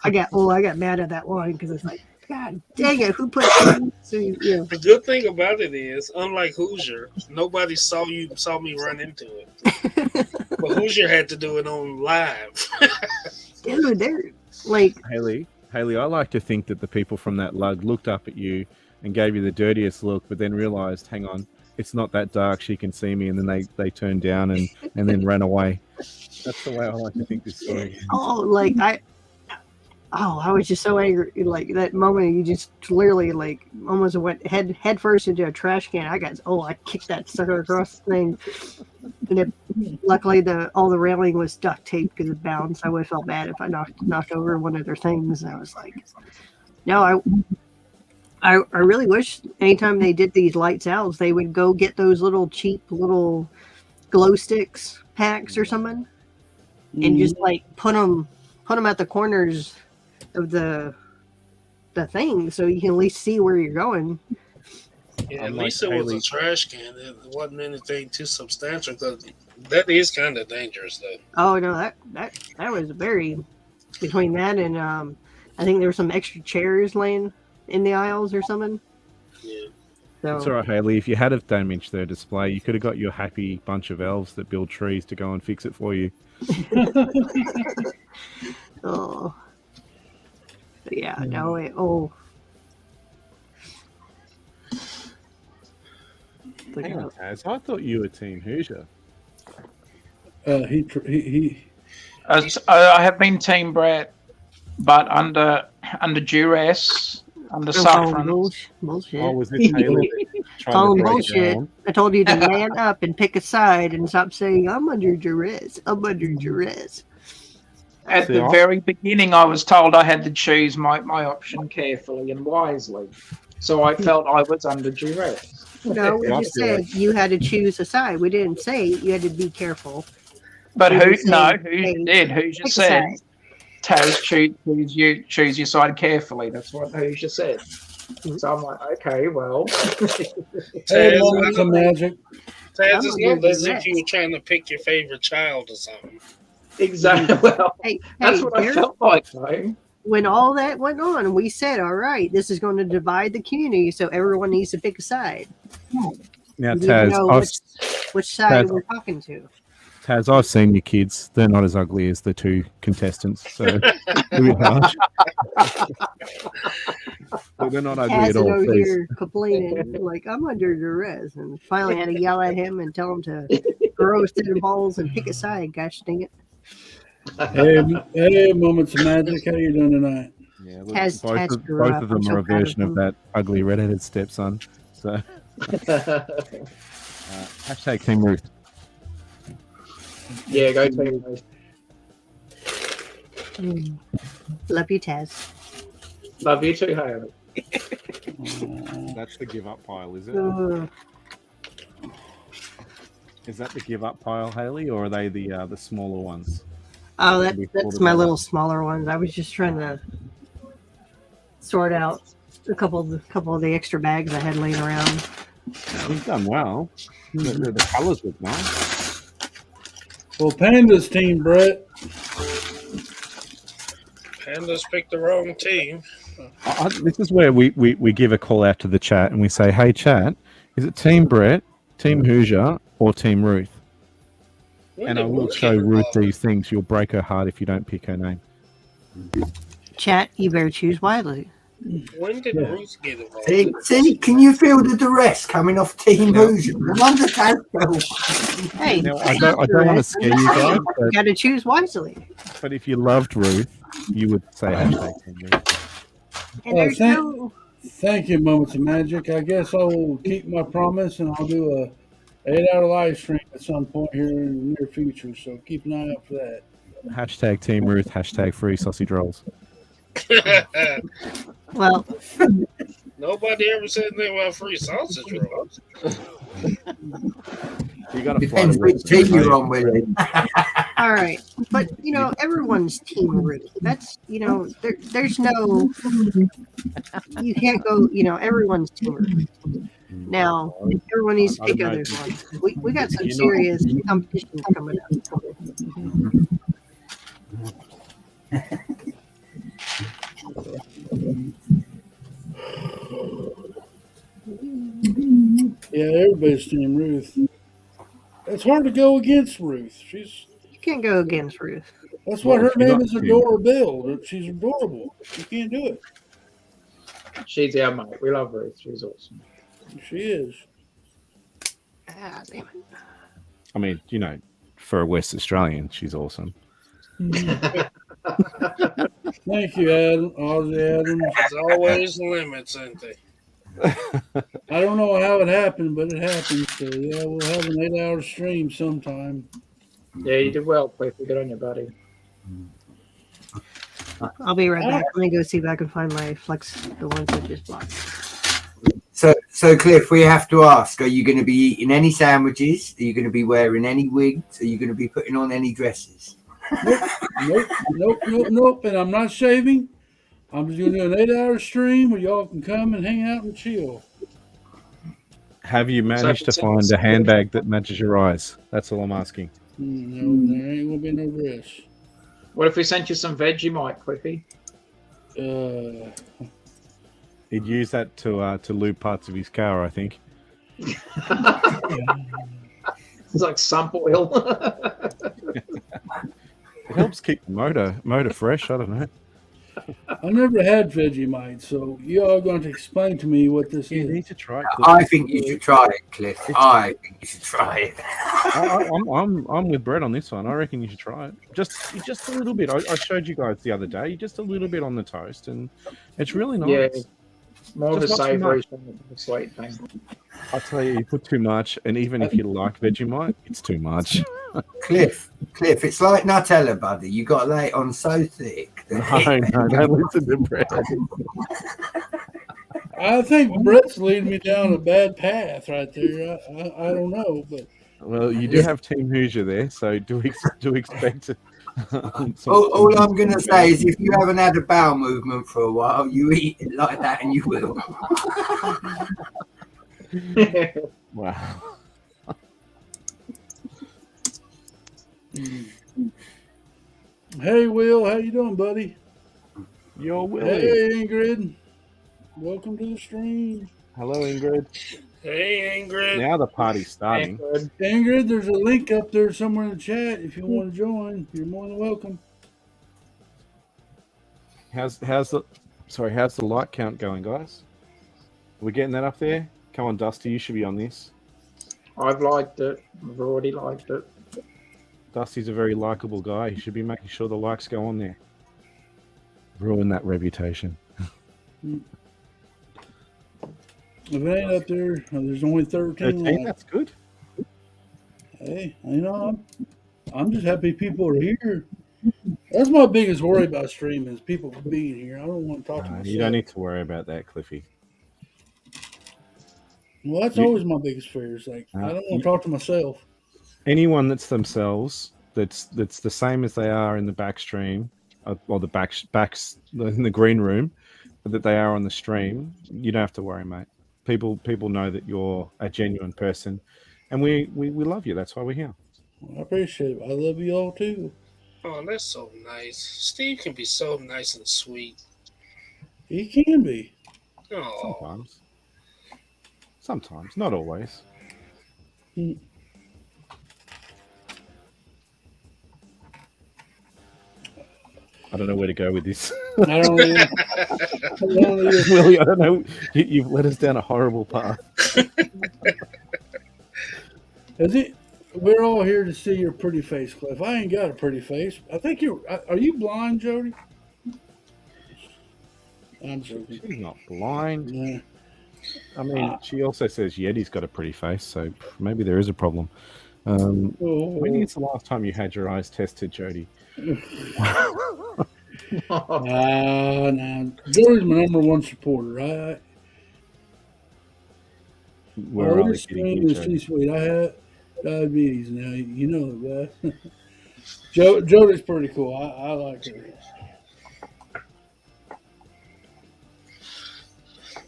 I got mad at that one because it's like, God dang it, who put that? So, yeah. The good thing about it is, unlike Hoosier, nobody saw me run into it. But Hoosier had to do it on live. Dude, they're like, Haley, I like to think that the people from that lug looked up at you and gave you the dirtiest look, but then realized, hang on, it's not that dark. She can see me, and then they turned down and then ran away. That's the way I like to think this story. I was just so angry. Like that moment, you just literally like almost went head first into a trash can. I kicked that sucker across the thing, and luckily all the railing was duct taped because it bounced. I would have felt bad if I knocked over one of their things. And I was like, no, I really wish anytime they did these lights out, they would go get those little cheap little glow sticks packs or something, and just like put them at the corners of the thing so you can at least see where you're going. Yeah, at Unlike least it was Haley. a trash can. It wasn't anything too substantial because that is kind of dangerous, though. Oh no, that was very between that and I think there were some extra chairs laying in the aisles or something. Yeah. So It's all right, Haley. If you had have damaged their display, you could have got your happy bunch of elves that build trees to go and fix it for you. Oh. But yeah, no, oh. But Hang no. on, Taz. I thought you were Team Hoosier. He I have been Team Brett, but under duress, under I'm calling suffering. bullshit. Oh, was it Taylor that tried to Calling break bullshit. down? I told you to man up and pick a side and stop saying I'm under duress. I'm under duress. At See, the very beginning, I was told I had to choose my option carefully and wisely. So I felt I was under duress. No, we I just feel said you had to choose a side. We didn't say you had to be careful. But We who? just No, said, who hey, did? Who just pick a said? side. Taz, choose your side carefully. That's what Hoosier said. So I'm like, okay, well. Hey, Taz, moments of magic. Taz, I'm it's under not as duress. if you were trying to pick your favorite child or something. Exactly. Well, Hey, that's what I Derek, felt like, though. when all that went on, we said, all right, this is going to divide the community, so everyone needs to pick a side. Now, We need to Taz, know which side Taz- we're talking to. Taz, I've seen your kids. They're not as ugly as the two contestants, so it's a bit harsh. But they're not ugly Taz at is all, over please. here complaining, like, I'm under duress. And finally had to yell at him and tell him to grow a set of balls and pick a side. Gosh dang it. Hey, moments of magic. How you doing tonight? Yeah, look, Taz both grew of up. them I'm so are a proud of version of him. that ugly redheaded stepson. So, hashtag Team Ruth. Yeah, go Team Ruth. Love you, Taz. Love you too, Haley. That's the give up pile, is it? Is that the give up pile, Haley, or are they the smaller ones? Oh, We that's pulled my it out. little smaller ones. I was just trying to sort out a couple of the extra bags I had laying around. You've done well. The colours look nice. Well, Panda's team, Brett. Pandas picked the wrong team. This is where we give a call out to the chat and we say, hey, chat, is it Team Brett, Team Hoosier, or Team Ruth? When And did I will Ruth show get Ruth involved? these things. You'll break her heart if you don't pick her name. Chat, you better choose wisely. When did Yeah. Ruth get involved? See, can you feel the duress coming off Team Hoosier? No wonder Taz Hey, Now, I don't want to scare you guys, you got to choose wisely. but if you loved Ruth, you would say hashtag Team Ruth. And Well, there's thank- no Thank you, moments of magic. I guess I'll keep my promise and I'll do a 8-hour live stream at some point here in the near future. So keep an eye out for that. Hashtag Team Ruth, hashtag free sausage rolls. well. Nobody ever said anything about free sausage rolls. You got to fly depends to which Ruth. team you're on with. All right, but everyone's team Ruth. That's there's no you can't go. Everyone's team Ruth. Now everyone needs to I pick don't know. others one. We got some You're not- serious competition coming up. Yeah, everybody's team Ruth. It's hard to go against Ruth. You can't go against Ruth. That's why Well, her she's name not is team. Adora Bill. She's adorable. You can't do it. She's our mate. We love Ruth. She's awesome. She is. Ah, damn it. I mean, for a West Australian, she's awesome. Thank you, Adam. Ozzy Adams. There's always limits, ain't they? I don't know how it happened, but it happened. So yeah, we'll have an 8-hour stream sometime. Yeah, you did well, Cliff. Good on you, buddy. I'll be right back. Let me go see if I can find my flex, the ones I just bought. So Cliff, we have to ask: are you going to be eating any sandwiches? Are you going to be wearing any wigs? Are you going to be putting on any dresses? Nope. And I'm not shaving. I'm just going to do an 8-hour stream where y'all can come and hang out and chill. Have you managed to find a handbag that matches your eyes? That's all I'm asking. No, there ain't going to be no dress. What if we sent you some Vegemite, Cliffy? He'd use that to lube parts of his car, I think. It's like sump oil. It helps keep the motor fresh. I don't know. I never had Vegemite, so you all going to explain to me what this You is. need to try it. I think you should try it, Cliff. I think you should try it. I'm with Brett on this one. I reckon you should try it. Just a little bit. I showed you guys the other day. Just a little bit on the toast, and it's really nice. Yeah, more of a Just not too savoury much. thing than a sweet thing. I tell you, you put too much, and even if you like Vegemite, it's too much. Cliff, it's like Nutella, buddy. You got to lay it on so thick. No, don't listen to Brett. I think Brett's leading me down a bad path right there. I don't know, but Well, you do have Team Hoosier there, so do expect it. All I'm going to say is if you haven't had a bowel movement for a while, you eat it like that and you will. Wow. hey, Will, how you doing, buddy? Yo, Willie. Hey, Ingrid. Welcome to the stream. Hello, Ingrid. Hey, Ingrid. Now the party's starting. Ingrid, there's a link up there somewhere in the chat. If you want to join, you're more than welcome. How's the like count going, guys? Are we getting that up there? Come on, Dusty, you should be on this. I've liked it. I've already liked it. Dusty's a very likable guy. He should be making sure the likes go on there. Ruin that reputation. If it ain't up there, there's only 13 13, likes. that's good. Hey, I'm just happy people are here. That's my biggest worry about streaming is people being here. I don't want to talk to myself. You don't need to worry about that, Cliffy. Well, that's always my biggest fear. Is like I don't want to talk to myself. Anyone that's themselves, that's the same as they are in the back stream, or the backs in the green room, that they are on the stream. You don't have to worry, mate. People know that you're a genuine person, and we love you. That's why we're here. I appreciate it. I love you all too. Oh, that's so nice. Steve can be so nice and sweet. He can be. Oh, Sometimes, not always. I don't know where to go with this. I don't know. Willie, I don't know. You've led us down a horrible path. We're all here to see your pretty face, Cliff. I ain't got a pretty face. I think are you blind, Jody? I'm joking. She's not blind. Nah. I mean, she also says Yeti's got a pretty face, so maybe there is a problem. When is the last time you had your eyes tested, Jody? Nah. Jody's my number one supporter. We're only kidding you, Jody. Sweet. I had diabetes now. You know that. Jody's pretty cool. I like her.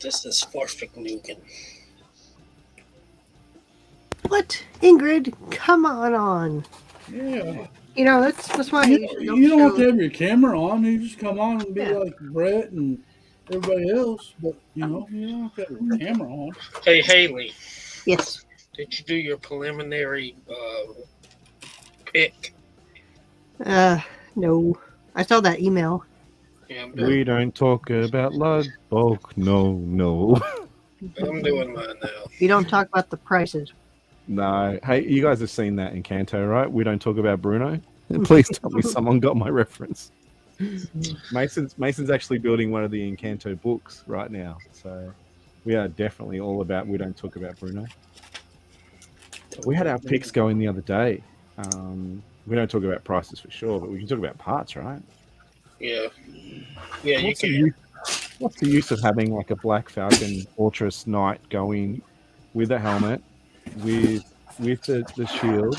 this is perfect, Nugan. What? Ingrid, come on. Yeah. You know, that's why You don't have to have your camera on. You just come on and be like Brett and everybody else. But, you don't have to have your camera on. Hey, Haley. Yes. Did you do your preliminary pick? No. I saw that email. Yeah, We don't talk about blood bulk. No. I'm doing mine now. You don't talk about the prices. No. Hey, you guys have seen that in Kanto, right? We don't talk about Bruno. Please tell me someone got my reference. Mason's actually building one of the Encanto books right now. So we are definitely all about we don't talk about Bruno. We had our picks going the other day. We don't talk about prices for sure, but we can talk about parts, right? Yeah. Yeah, you can. What's the use of having like a Black Falcon Fortress Knight going with a helmet, with the shield,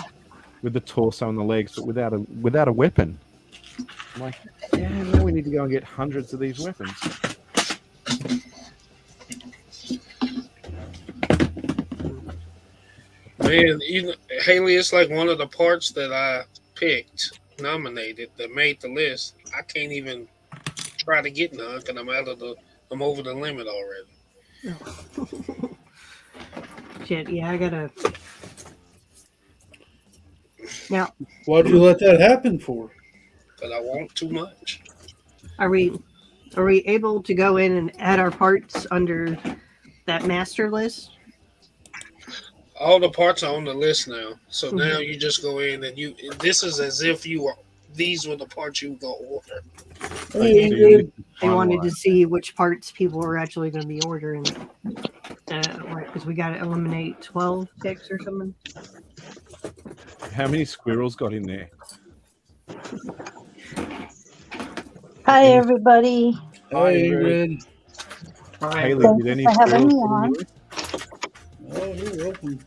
with the torso and the legs, but without a weapon? I'm like, yeah, now we need to go and get hundreds of these weapons. Man, Haley, it's like one of the parts that I picked, nominated, that made the list. I can't even try to get none because I'm over the limit already. Shit, yeah, I gotta. Now, Why'd you let that happen for? but I want too much. Are we able to go in and add our parts under that master list? All the parts are on the list now, so Mhm. now you just go in and you. This is as if you were. These were the parts you go order. Hey, So you Ingrid. need to They wanted to finalize. see which parts people were actually going to be ordering. Because we got to eliminate 12 picks or something. How many squirrels got in there? Hi, everybody. Hey, Ingrid. Haley, Thank did you any for having squirrels me get in on. your list? Oh, you're welcome.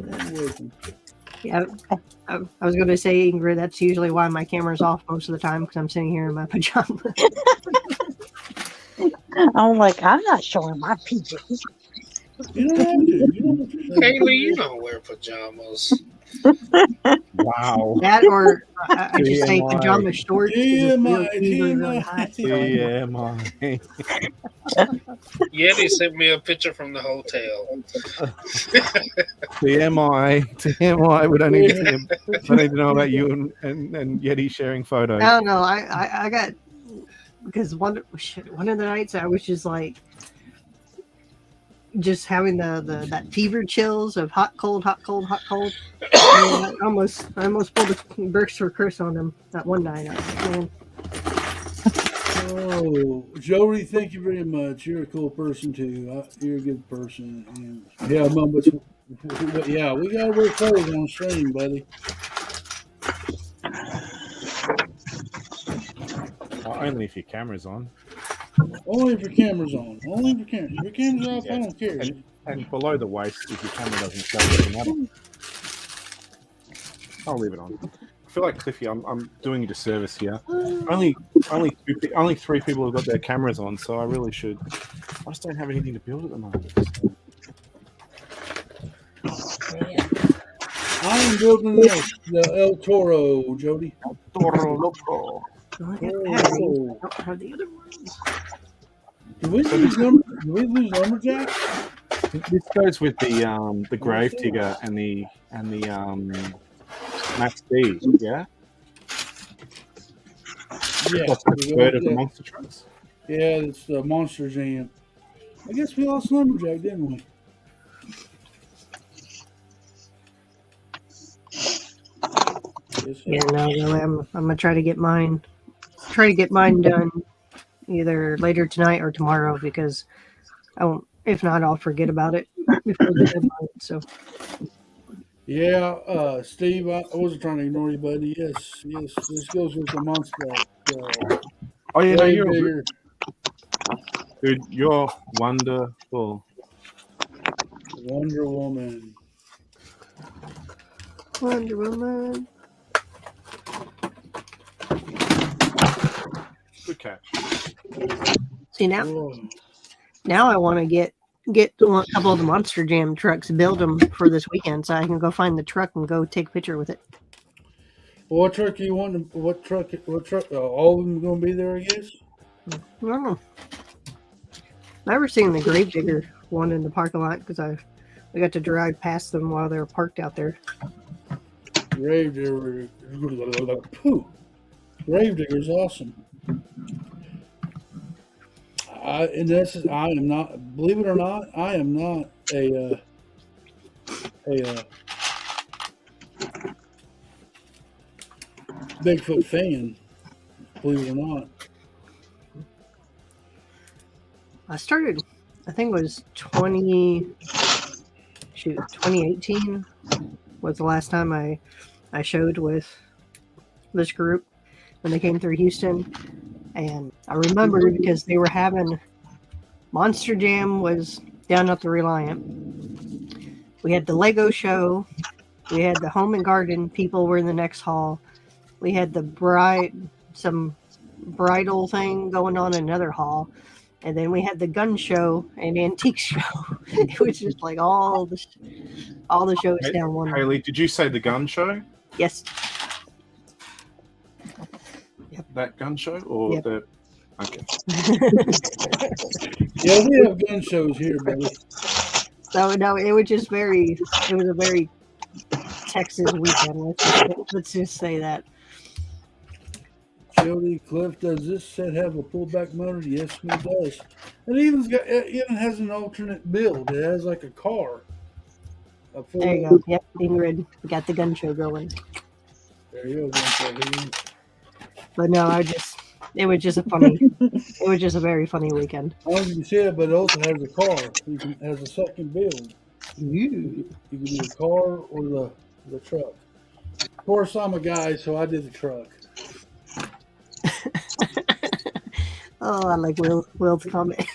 You're welcome. Yeah, I was going to say, Ingrid, that's usually why my camera's off most of the time because I'm sitting here in my pajamas. I'm like, I'm not showing my PJs. You don't have to. You don't have to. Haley, you don't wear pajamas. Wow. That or I just say TMI. pajama shorts. 'cause it's TMI, usually really hot. TMI. Yeti sent me a picture from the hotel. TMI. We don't need to know about you and Yeti sharing photos. I don't know. I got because one of the nights I was just like just having that fever chills of hot cold. And I almost pulled a burst or curse on them that one night. I was like, man, Oh, Jody, thank you very much. You're a cool person too. You're a good person. And yeah, Mom, yeah, we gotta wear clothes on stream, buddy. Only if your camera's on. Only if your camera's on. Only if your camera. If your camera's off, I don't care. And below the waist, if your camera doesn't show, it doesn't matter. I'll leave it on. I feel like Cliffy, I'm doing you a disservice here. Only 3 people have got their cameras on, so I really should. I just don't have anything to build at the moment. I am building the El Toro, Jody. Toro Loco. look at that. I don't have the other ones. Did we lose Lumberjack? This goes with the grave digger and the Max D, yeah. Yeah. That's the third of the monster trucks. Yeah, it's the Monster Jam. I guess we lost Lumberjack, didn't we? Yeah, no, really, I'm gonna try to get mine done either later tonight or tomorrow because I won't. If not, I'll forget about it before the deadline. So Yeah, Steve, I wasn't trying to ignore you, buddy. Yes, this goes with the monster. Oh yeah, no, Grave you're digger. dude. You're wonderful. Wonder Woman. Wonder Woman. Good catch. See now, Oh, now I want to get a couple of the Monster Jam trucks, build them for this weekend, so I can go find the truck and go take a picture with it. what truck you want? What truck? All of them going to be there, I guess. I don't know. I've never seen the Gravedigger one in the parking lot because I got to drive past them while they were parked out there. Gravedigger. Pooh. Gravedigger's awesome. I am not. Believe it or not, I am not a Bigfoot fan. Believe it or not. I started, I think it was 2018 was the last time I showed with this group when they came through Houston. And I remember because they were having Monster Jam was down at the Reliant. We had the Lego show. We had the Home and Garden people were in the next hall. We had some bridal thing going on in another hall. And then we had the gun show and antique show. It was just like all the shows down one. Haley, did you say the gun show? Yes. That gun show or Yep. the? Okay. Yeah, we have gun shows here, buddy. So no, it was just it was a very Texas weekend. Let's just say that. Jody, Cliff, does this set have a pullback motor? Yes, it does. It even has an alternate build. It has like a car. There you go. Yep, Ingrid. We got the gun show going. There you go. But no, it was just a very funny weekend. I don't know if you can see it, but it also has a car. It has a second build. You can do the car or the truck. Of course, I'm a guy, so I did the truck. Oh, I like Will's comment.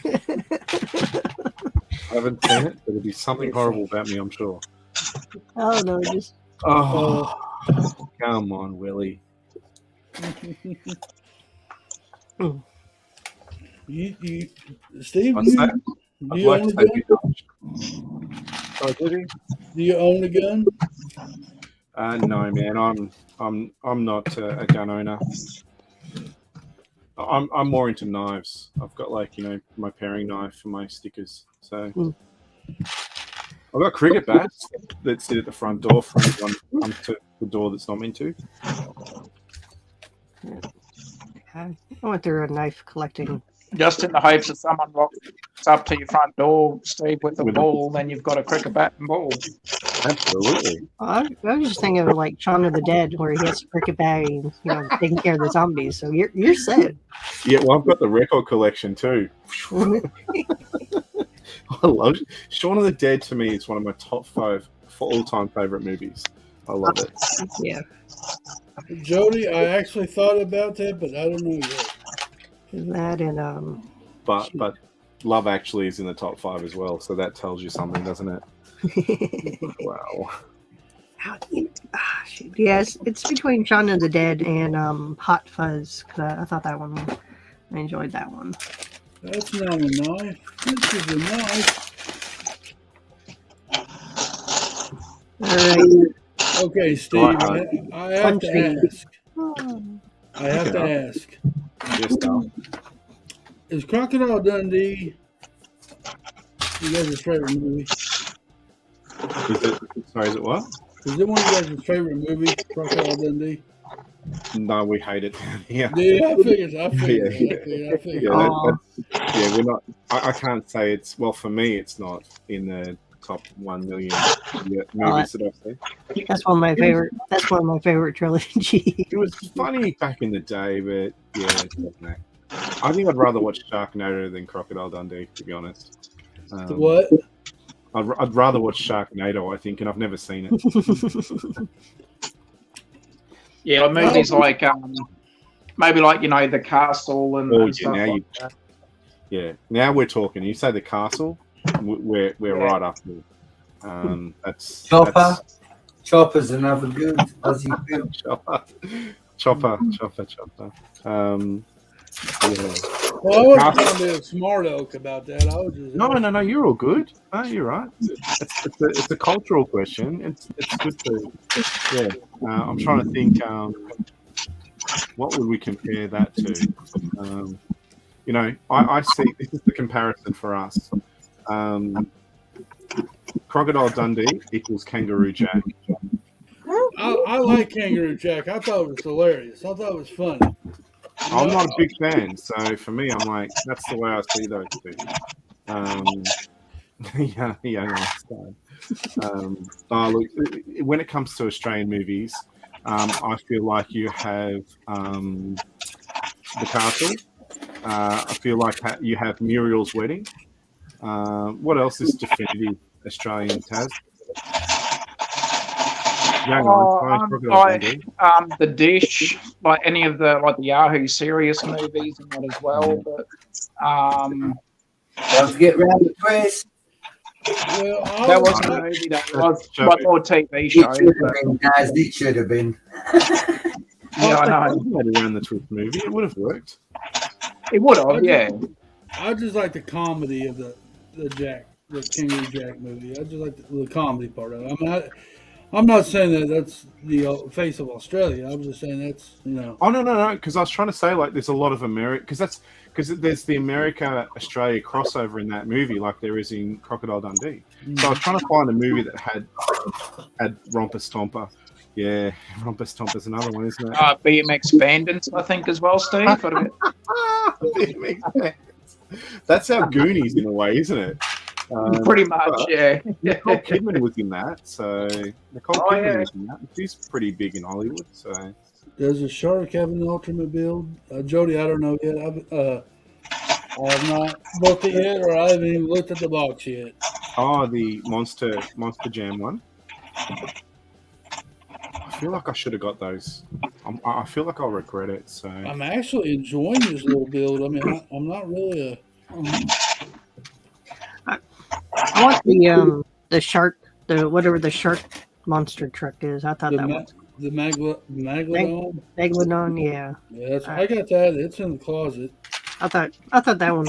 I haven't seen it, but it'll be something horrible about me, I'm sure. Oh no, just Oh, come on, Willie. Steve, What's that? do I'd you like own to a say gun? Oh, did he? Do you own a gun? No, man. I'm not a gun owner. I'm more into knives. I've got my paring knife and my stickers. So I've got cricket bats that sit at the front door for anyone who comes to the door that's not meant to. I went through a knife collecting. Just in the hopes that someone walks up to your front door, Steve, with a ball, then you've got a cricket bat and ball. Absolutely. I was just thinking of like Shaun of the Dead, where he has a cricket bag and taking care of the zombies. So you're set. Yeah, well, I've got the record collection too. I love it. Shaun of the Dead to me is one of my top 5 all-time favorite movies. I love it. Yeah. Jody, I actually thought about that, but I don't know yet. That and But Love Actually is in the top 5 as well, so that tells you something, doesn't it? Wow. shoot. Yes, it's between Shaun of the Dead and Hot Fuzz. 'Cause I thought that one. I enjoyed that one. That's not a knife. This is a knife. All right. Okay, Steve, I have to ask. I have to ask. Yes, no. Is Crocodile Dundee you guys' favorite movie? Is it what? Is it one of you guys' favorite movie, Crocodile Dundee? No, we hate it. Yeah. Yeah, I figured. Yeah, we're not. I can't say it's. Well, for me, it's not in the top 1 million movies that I've seen. That's one of my favorite. That's one of my favorite trilogy. It was funny back in the day, but yeah, no. I think I'd rather watch Sharknado than Crocodile Dundee, to be honest. What? I'd rather watch Sharknado, I think, and I've never seen it. Yeah, movies like maybe like The Castle and stuff like that. Yeah, now we're talking. You say The Castle, we're right up there. That's Chopper. Chopper's another good Aussie film. Chopper. Yeah. Well, I wasn't trying to be a smart oak about that. I was just No, you're all good. No, you're right. It's a cultural question. It's good to, yeah. I'm trying to think, what would we compare that to? I see, this is the comparison for us. Crocodile Dundee equals Kangaroo Jack. I like Kangaroo Jack. I thought it was hilarious. I thought it was funny. I'm not a big fan, so for me, I'm like, that's the way I see those two. Look, when it comes to Australian movies, I feel like you have The Castle. I feel like you have Muriel's Wedding. What else is definitive Australian, Taz? The Dish, like any of the Yahoo serious movies and that as well. But Don't forget Round the Twist. Well, that wasn't a movie. That was like more TV show. It should have been. Yeah, I know. Around the Twist movie, it would have worked. It would have, yeah. I just like the comedy of the Kangaroo Jack movie. I just like the comedy part of it. I mean, I'm not saying that that's the face of Australia. I'm just saying that's, Oh, no. Because I was trying to say, like, there's a lot of because there's the America-Australia crossover in that movie, like there is in Crocodile Dundee. So I was trying to find a movie that had Romper Stomper, Yeah, Rompus Tompus, another one, isn't it? BMX Bandits, I think, as well, Steve. That's our Goonies in a way, isn't it? Pretty much, but yeah. Nicole Kidman was in that, so Nicole Oh, Kidman yeah. was in that. She's pretty big in Hollywood, so Does a shark have an ultimate build? Jody, I don't know yet. I have not built it yet, or I haven't even looked at the box yet. the Monster Jam one. I feel like I should have got those. I feel like I'll regret it. So I'm actually enjoying this little build. I mean, I'm not really a. I want the shark, whatever the shark monster truck is. I thought The, that ma- was the Megalodon. Megalodon. Yeah, Yeah, I got that. It's in the closet. I thought that one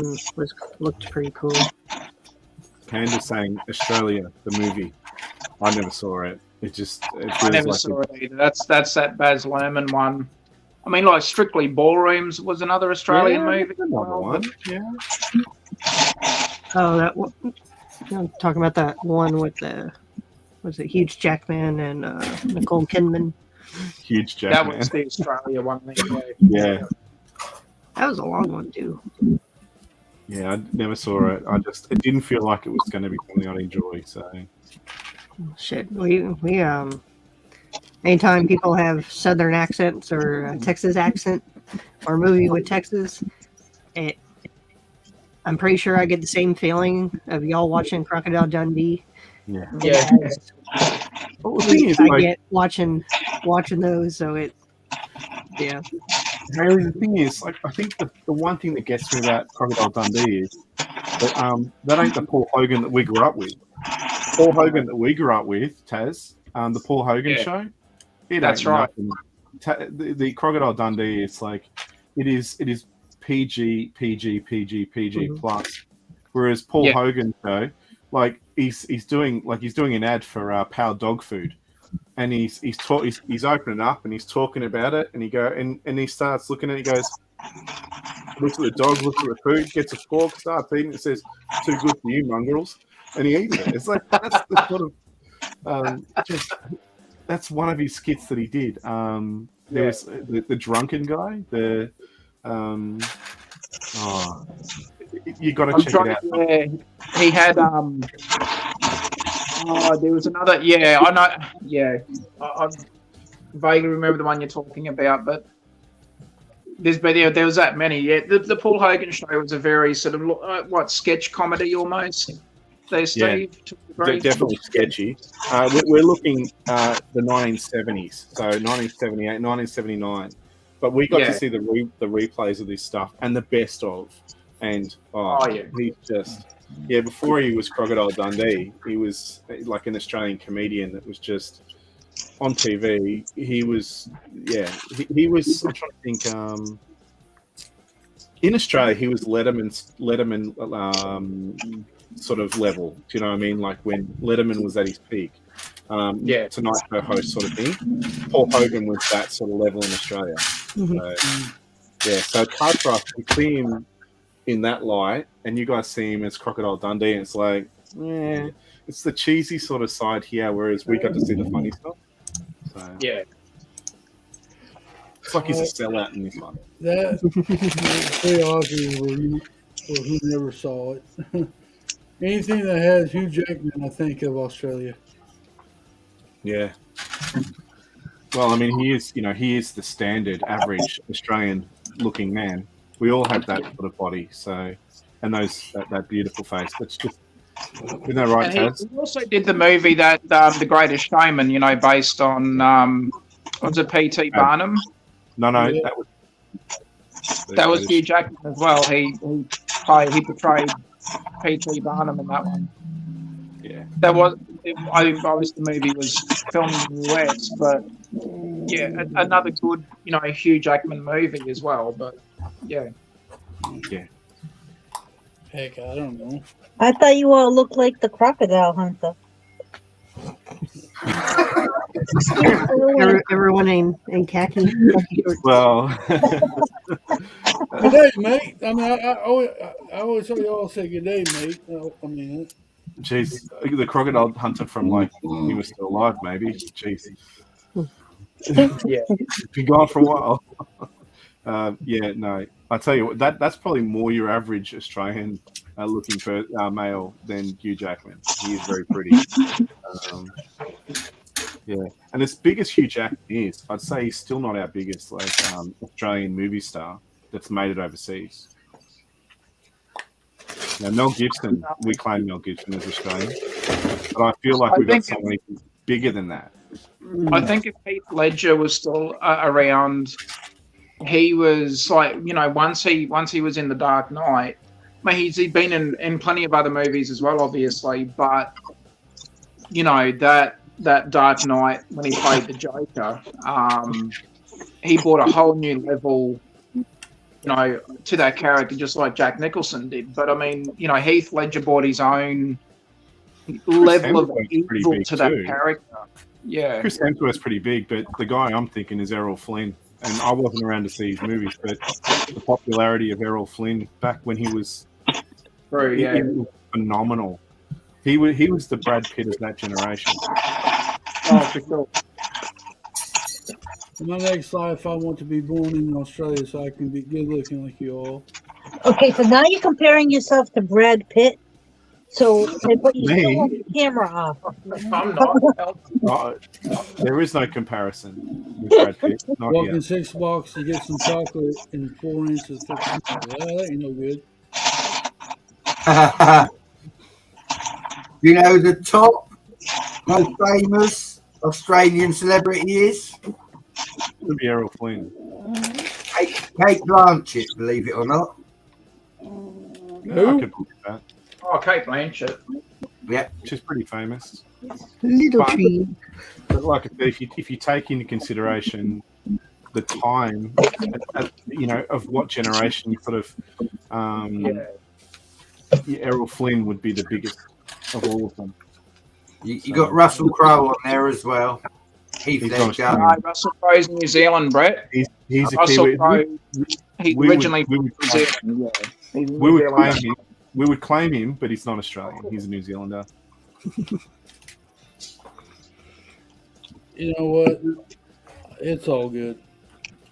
looked pretty cool. Candace saying Australia, the movie. I never saw it. It I feels never like saw it either. That's that Baz Luhrmann one. I mean, like Strictly Ballrooms was another Australian movie. Another one. Yeah. Oh, that one. I'm talking about that one with Hugh Jackman and Nicole Kidman. Huge Jack. That was the Australia one. Anyway. Yeah. That was a long one too. Yeah, I never saw it. It didn't feel like it was going to be something I'd enjoy. So Shit, we anytime people have Southern accents or a Texas accent or a movie with Texas, I'm pretty sure I get the same feeling of y'all watching Crocodile Dundee. yeah. Yeah. I get watching those, so yeah. Harry, the thing is, like, I think the one thing that gets me about Crocodile Dundee is that ain't the Paul Hogan that we grew up with. Paul Hogan that we grew up with, Taz, the Paul Hogan show. That's right. The Crocodile Dundee, it's like it is PG plus. Whereas Paul Hogan show, like he's doing an ad for Power Dog Food. And he's opening up and he's talking about it, and he starts looking at it, he goes, looks at the dog, looks at the food, gets a fork, starts eating it, says, "Too good for you, mongrels," and he eats it. It's like that's the sort of that's one of his skits that he did. There's the drunken guy, you got to check it out. Yeah, he had there was another. Yeah, I know. Yeah, I vaguely remember the one you're talking about, but there was that many. Yeah, the Paul Hogan show was a very sort of sketch comedy almost. There, Steve. Yeah, definitely sketchy. We're looking at the 1970s, so 1978, 1979. But we got to see the replays of this stuff and the best of. And he's just before he was Crocodile Dundee, he was like an Australian comedian that was just on TV. He was he was. I'm trying to think. In Australia, he was Letterman sort of level. Do you know what I mean? Like when Letterman was at his peak. Tonight Show host sort of thing. Paul Hogan was that sort of level in Australia. So it's hard for us to see him in that light, and you guys see him as Crocodile Dundee, and it's like, it's the cheesy sort of side here, whereas we got to see the funny stuff. So, it's like he's a sellout in this one. That three Aussies for who never saw it. Anything that has Hugh Jackman, I think of Australia. Yeah. Well, I mean, he is the standard average Australian-looking man. We all have that sort of body, so, and that beautiful face. It's just, isn't that right, Taz? He also did the movie that The Greatest Showman, based on was it P.T. Barnum? No, that was Hugh Jackman as well. He portrayed P.T. Barnum in that one. Yeah, that was. I think obviously the movie was filmed in the US, but another good, Hugh Jackman movie as well. But Heck, I don't know. I thought you all looked like the Crocodile Hunter. Everyone in khaki. Well, Good day, mate. I mean, I always hear y'all say good day, mate. I mean, jeez, the Crocodile Hunter from like he was still alive, maybe. Jeez. Yeah. Been gone for a while. Yeah, no. I tell you what, that's probably more your average Australian looking for male than Hugh Jackman. He is very pretty. Yeah, and as big as Hugh Jackman is, I'd say he's still not our biggest Australian movie star that's made it overseas. Now, Mel Gibson, we claim Mel Gibson as Australian, but I feel like we've got someone who's bigger than that. I think if Heath Ledger was still around, he was like, you know, once he was in The Dark Knight. I mean, he'd been in plenty of other movies as well, obviously, but you know that Dark Knight when he played the Joker, he brought a whole new level, you know, to that character, just like Jack Nicholson did. But I mean, you know, Heath Ledger brought his own level of evil to that character. Yeah, Chris Hemsworth's pretty big, but the guy I'm thinking is Errol Flynn. And I wasn't around to see his movies, but the popularity of Errol Flynn back when he was, he was phenomenal. He was the Brad Pitt of that generation. Oh, for sure. In my next life, I want to be born in Australia so I can be good looking like you all. Okay, so now you're comparing yourself to Brad Pitt. So, but you still want the camera off. I'm not. There is no comparison with Brad Pitt. Not Walk yet. in 6 blocks to get some chocolate in 4 inches. Well, that ain't no good. You know the top most famous Australian celebrity is? Could be Errol Flynn. Kate Blanchett, believe it or not. Yeah, I could believe that. Oh, Kate Blanchett. Yeah, she's pretty famous. Little tree. But like I said, if you take into consideration the time, you know, of what generation you sort of, Errol Flynn would be the biggest of all of them. You got Russell Crowe on there as well. He's Ledger. Russell Crowe's New Zealand, Brett. He's a Russell Kiwi. Crowe. He originally from New Zealand. Yeah. We would claim him, but he's not Australian. He's a New Zealander. You know what? It's all good.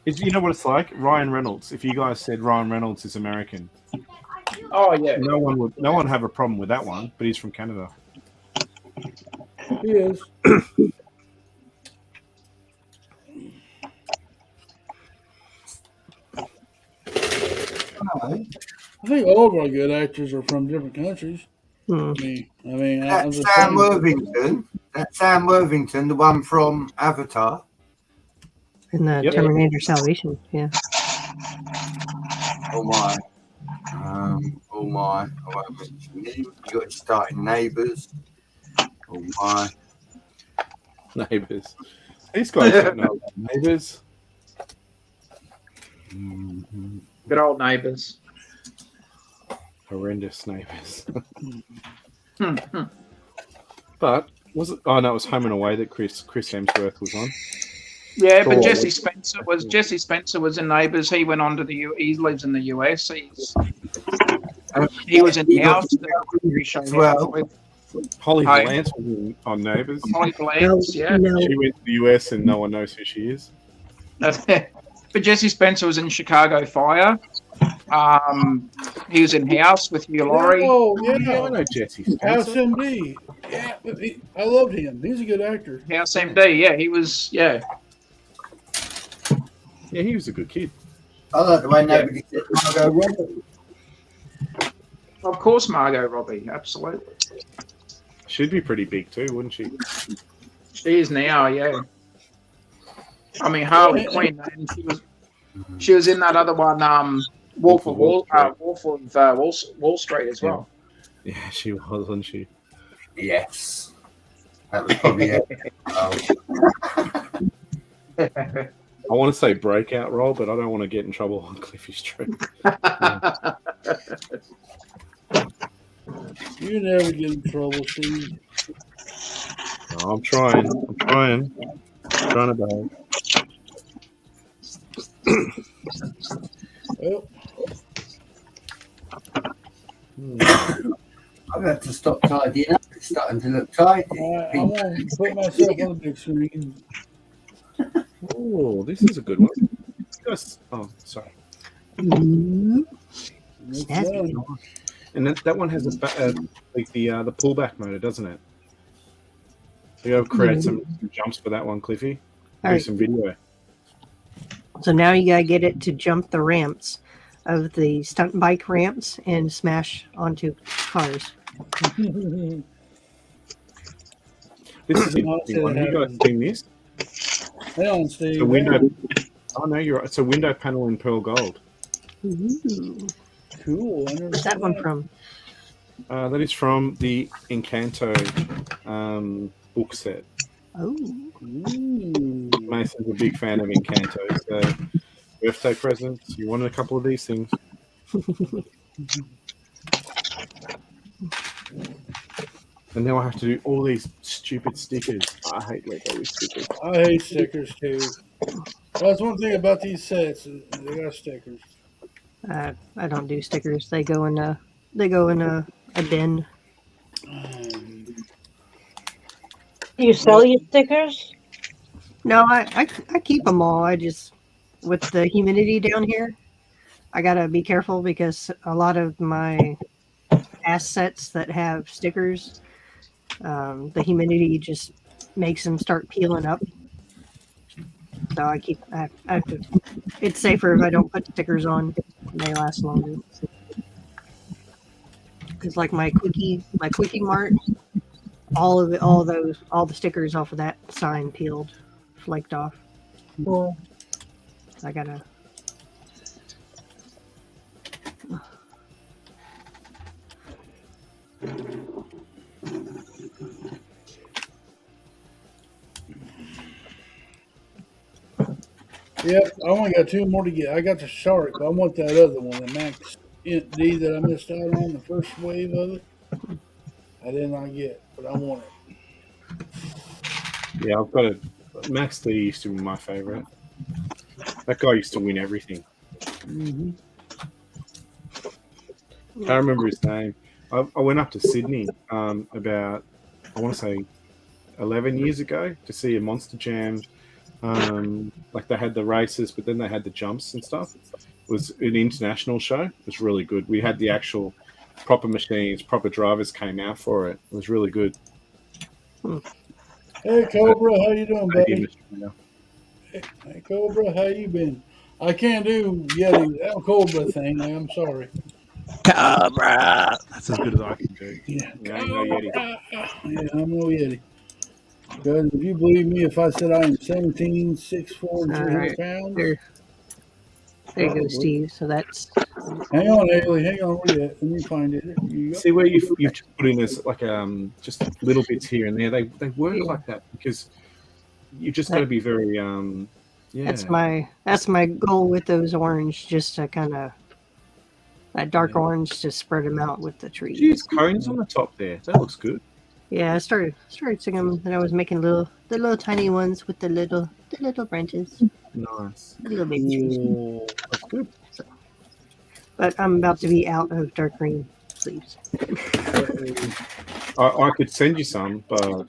You know what it's like? Ryan Reynolds. If you guys said Ryan Reynolds is American, oh yeah, no one would have a problem with that one. But he's from Canada. He is. I think all of our good actors are from different countries. I mean, That's Sam Worthington. That's Sam Worthington, the one from Avatar. In the Terminator Salvation, yeah. Oh my. Oh my. I won't mention him. You got to start in Neighbours. Oh my. Neighbours. These guys don't know about Neighbours. Good old Neighbours. Horrendous Neighbours. But was it? Oh no, it was Home and Away that Chris Hemsworth was on. Yeah, but Jesse Spencer was in Neighbours. He went on to he lives in the US. He was in House. Holly Valance was on Neighbours. Holly Valance, yeah. She went to the US and no one knows who she is. But Jesse Spencer was in Chicago Fire. He was in House with Hugh Laurie. Oh, yeah. I know Jesse Spencer. House MD. Yeah, I loved him. He's a good actor. House MD, yeah. He was, yeah. Yeah, he was a good kid. I like the way nobody said Margot Robbie. Of course, Margot Robbie, absolutely. She'd be pretty big too, wouldn't she? She is now, yeah. I mean, Harley Quinn, and she was in that other one, Wolf of Wall Street as well. Yeah, she was, wasn't she? Yes. That was probably it. I want to say breakout role, but I don't want to get in trouble on Cliffy Street. You never get in trouble, Steve. No, I'm trying to behave. Well, I've had to stop tidying up. It's starting to look tidy. I want to put myself on the big screen. Oh, this is a good one. Yes. Oh, sorry. Ooh, It's snazzy. done. And that one has like the pullback motor, doesn't it? So you have create some jumps for that one, Cliffy. All Do right. some video. So now you gotta get it to jump the ramps of the stunt bike ramps and smash onto cars. This is I'll interesting say one. that Have you guys happens. seen this? Hang on, Steve. The window. Oh no, you're right. It's a window panel in pearl gold. Ooh, Cool. I never where's seen that one from? That is from the Encanto book set. Oh, Ooh. Mason's a big fan of Encanto, so birthday presents. You wanted a couple of these things. And now I have to do all these stupid stickers. I hate Lego with stickers. I hate stickers too. That's one thing about these sets. They got stickers. I don't do stickers. They go in a bin. Do you sell your stickers? No, I keep them all. I just with the humidity down here, I gotta be careful because a lot of my assets that have stickers, the humidity just makes them start peeling up. So I have to. It's safer if I don't put stickers on. They last longer. Because like my quickie mart, all the stickers off of that sign peeled, flaked off. Well, I gotta. Yep, I only got two more to get. I got the shark, but I want that other one, the Max Int D that I missed out on the first wave of it. I did not get, but I want it. Yeah, I've got it. Max Lee used to be my favorite. That guy used to win everything. Mm-hmm. I can't remember his name. I went up to Sydney about, I want to say, 11 years ago to see a Monster Jam. Like they had the races, but then they had the jumps and stuff. It was an international show. It was really good. We had the actual proper machines, proper drivers came out for it. It was really good. Hey Cobra, how you doing, buddy? Yeah. Hey Cobra, how you been? I can't do Yeti that Cobra thing. I'm sorry. Cobra. That's as good as I can do. Yeah, Yeah, no Yeti. Yeah, I'm no Yeti. Because if you believe me, if I said I am 17, 6'4", and 300 Alright. pounds, There you go, Steve. So that's hang on, Haley, hang on, where you at? Let me find it. You go. See where you've put in this like just little bits here and there. They work like that because you just got to be very yeah. that's my goal with those orange, just to kind of that dark orange to spread them out with the trees. Geez, cones on the top there. That looks good. Yeah, I started seeing them, and I was making the little tiny ones with the little branches, Nice. the little baby trees. Ooh, that's good. But I'm about to be out of dark green leaves. I could send you some, but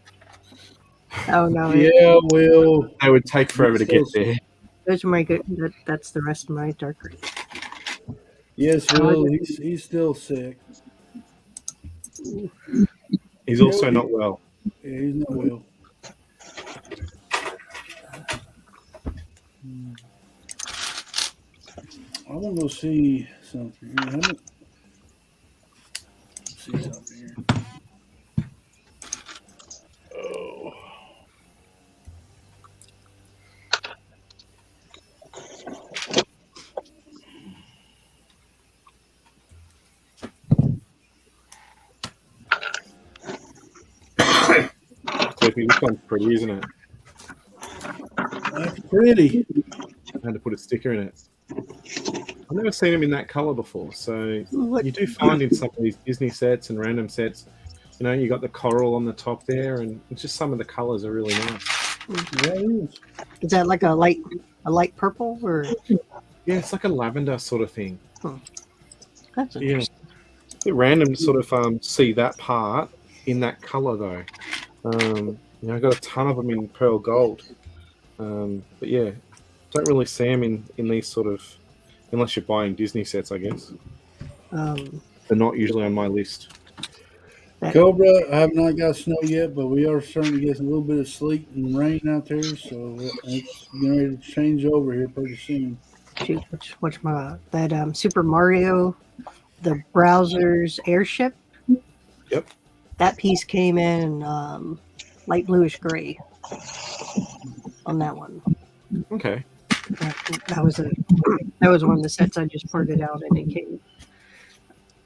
Oh no! Yeah, well, they would take forever to get there. Those are my good. That's the rest of my dark green. yes, Will, he's still sick. He's also not well. Yeah, he's not well. I want to go see something here. See something here. Oh. Cliffy, this one's pretty, isn't it? That's pretty. I had to put a sticker in it. I've never seen them in that color before. So What? you do find in some of these Disney sets and random sets, you know, you got the coral on the top there, and it's just some of the colors are really nice. Yeah, it is. Is that like a light purple or? Yeah, it's like a lavender sort of thing. That's Yeah, interesting. a bit random to sort of see that part in that color though. You know, I got a ton of them in pearl gold. But yeah, don't really see them in these sort of, unless you're buying Disney sets, I guess. They're not usually on my list. Cobra, I have not got snow yet, but we are starting to get a little bit of sleet and rain out there, so it's getting ready to change over here pretty soon. Shoot, which that Super Mario, the browser's airship. Yep. That piece came in light bluish gray on that one. Okay. That was one of the sets I just ported out, and it came.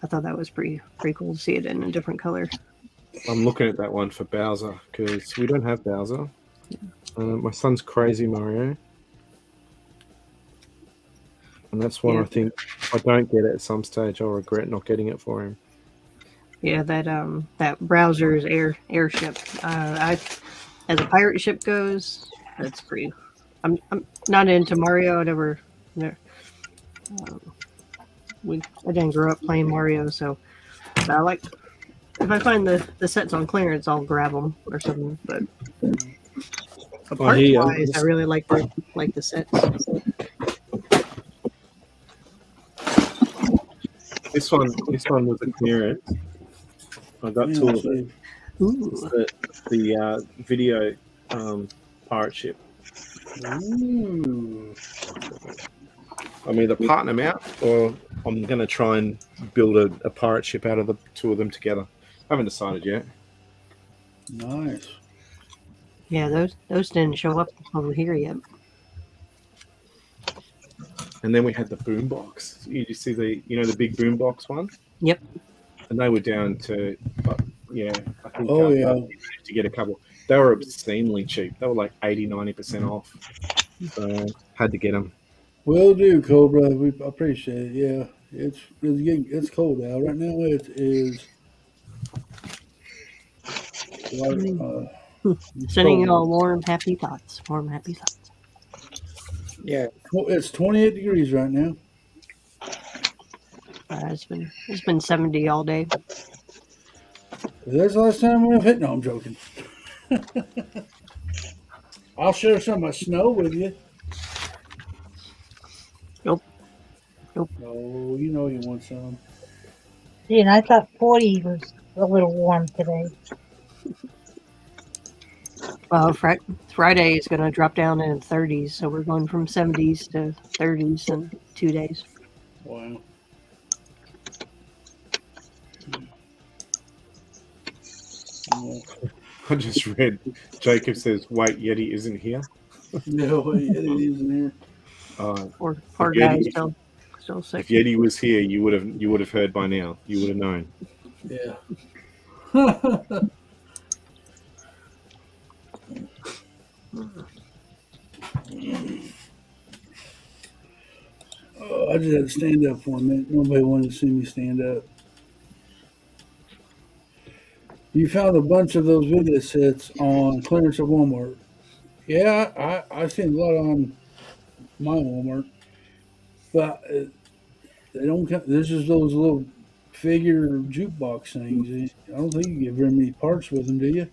I thought that was pretty cool to see it in a different color. I'm looking at that one for Bowser because we don't have Bowser. My son's crazy Mario, and that's one I think if I don't get it at some stage, I'll regret not getting it for him. Yeah, that browser's airship. As a pirate ship goes, that's pretty. I'm not into Mario. I didn't grow up playing Mario, so I like. If I find the sets on clearance, I'll grab them or something. But part-wise, I really like the sets. This one was a clearance. I got two of it. The video pirate ship. Ooh. I'm either parting them out or I'm going to try and build a pirate ship out of the two of them together. I haven't decided yet. Nice. Yeah, those didn't show up over here yet. And then we had the boombox. You see the big boombox one? Yep. And they were down to, I think to get a couple. They were obscenely cheap. They were like 80-90% off. So had to get them. Will do, Cobra. We appreciate it. Yeah, it's cold out right now. It is. Sending you all warm, happy thoughts. Warm, happy thoughts. Yeah. It's 28 degrees right now. It's been 70 all day. That's the last time we've hit. No, I'm joking. I'll share some of my snow with you. Nope. Oh, you know you want some. See, and I thought 40 was a little warm today. Well, Friday is going to drop down in 30s, so we're going from 70s to 30s in 2 days. Wow. I just read Jacob says, "Wait, Yeti isn't here." No, Yeti isn't here. Poor guy still sick. If Yeti was here, you would have heard by now. You would have known. Yeah. Oh, I just had to stand up for a minute. Nobody wanted to see me stand up. You found a bunch of those video sets on clearance at Walmart. Yeah, I seen a lot on my Walmart, but they don't. This is those little figure jukebox things. I don't think you get very many parts with them, do you?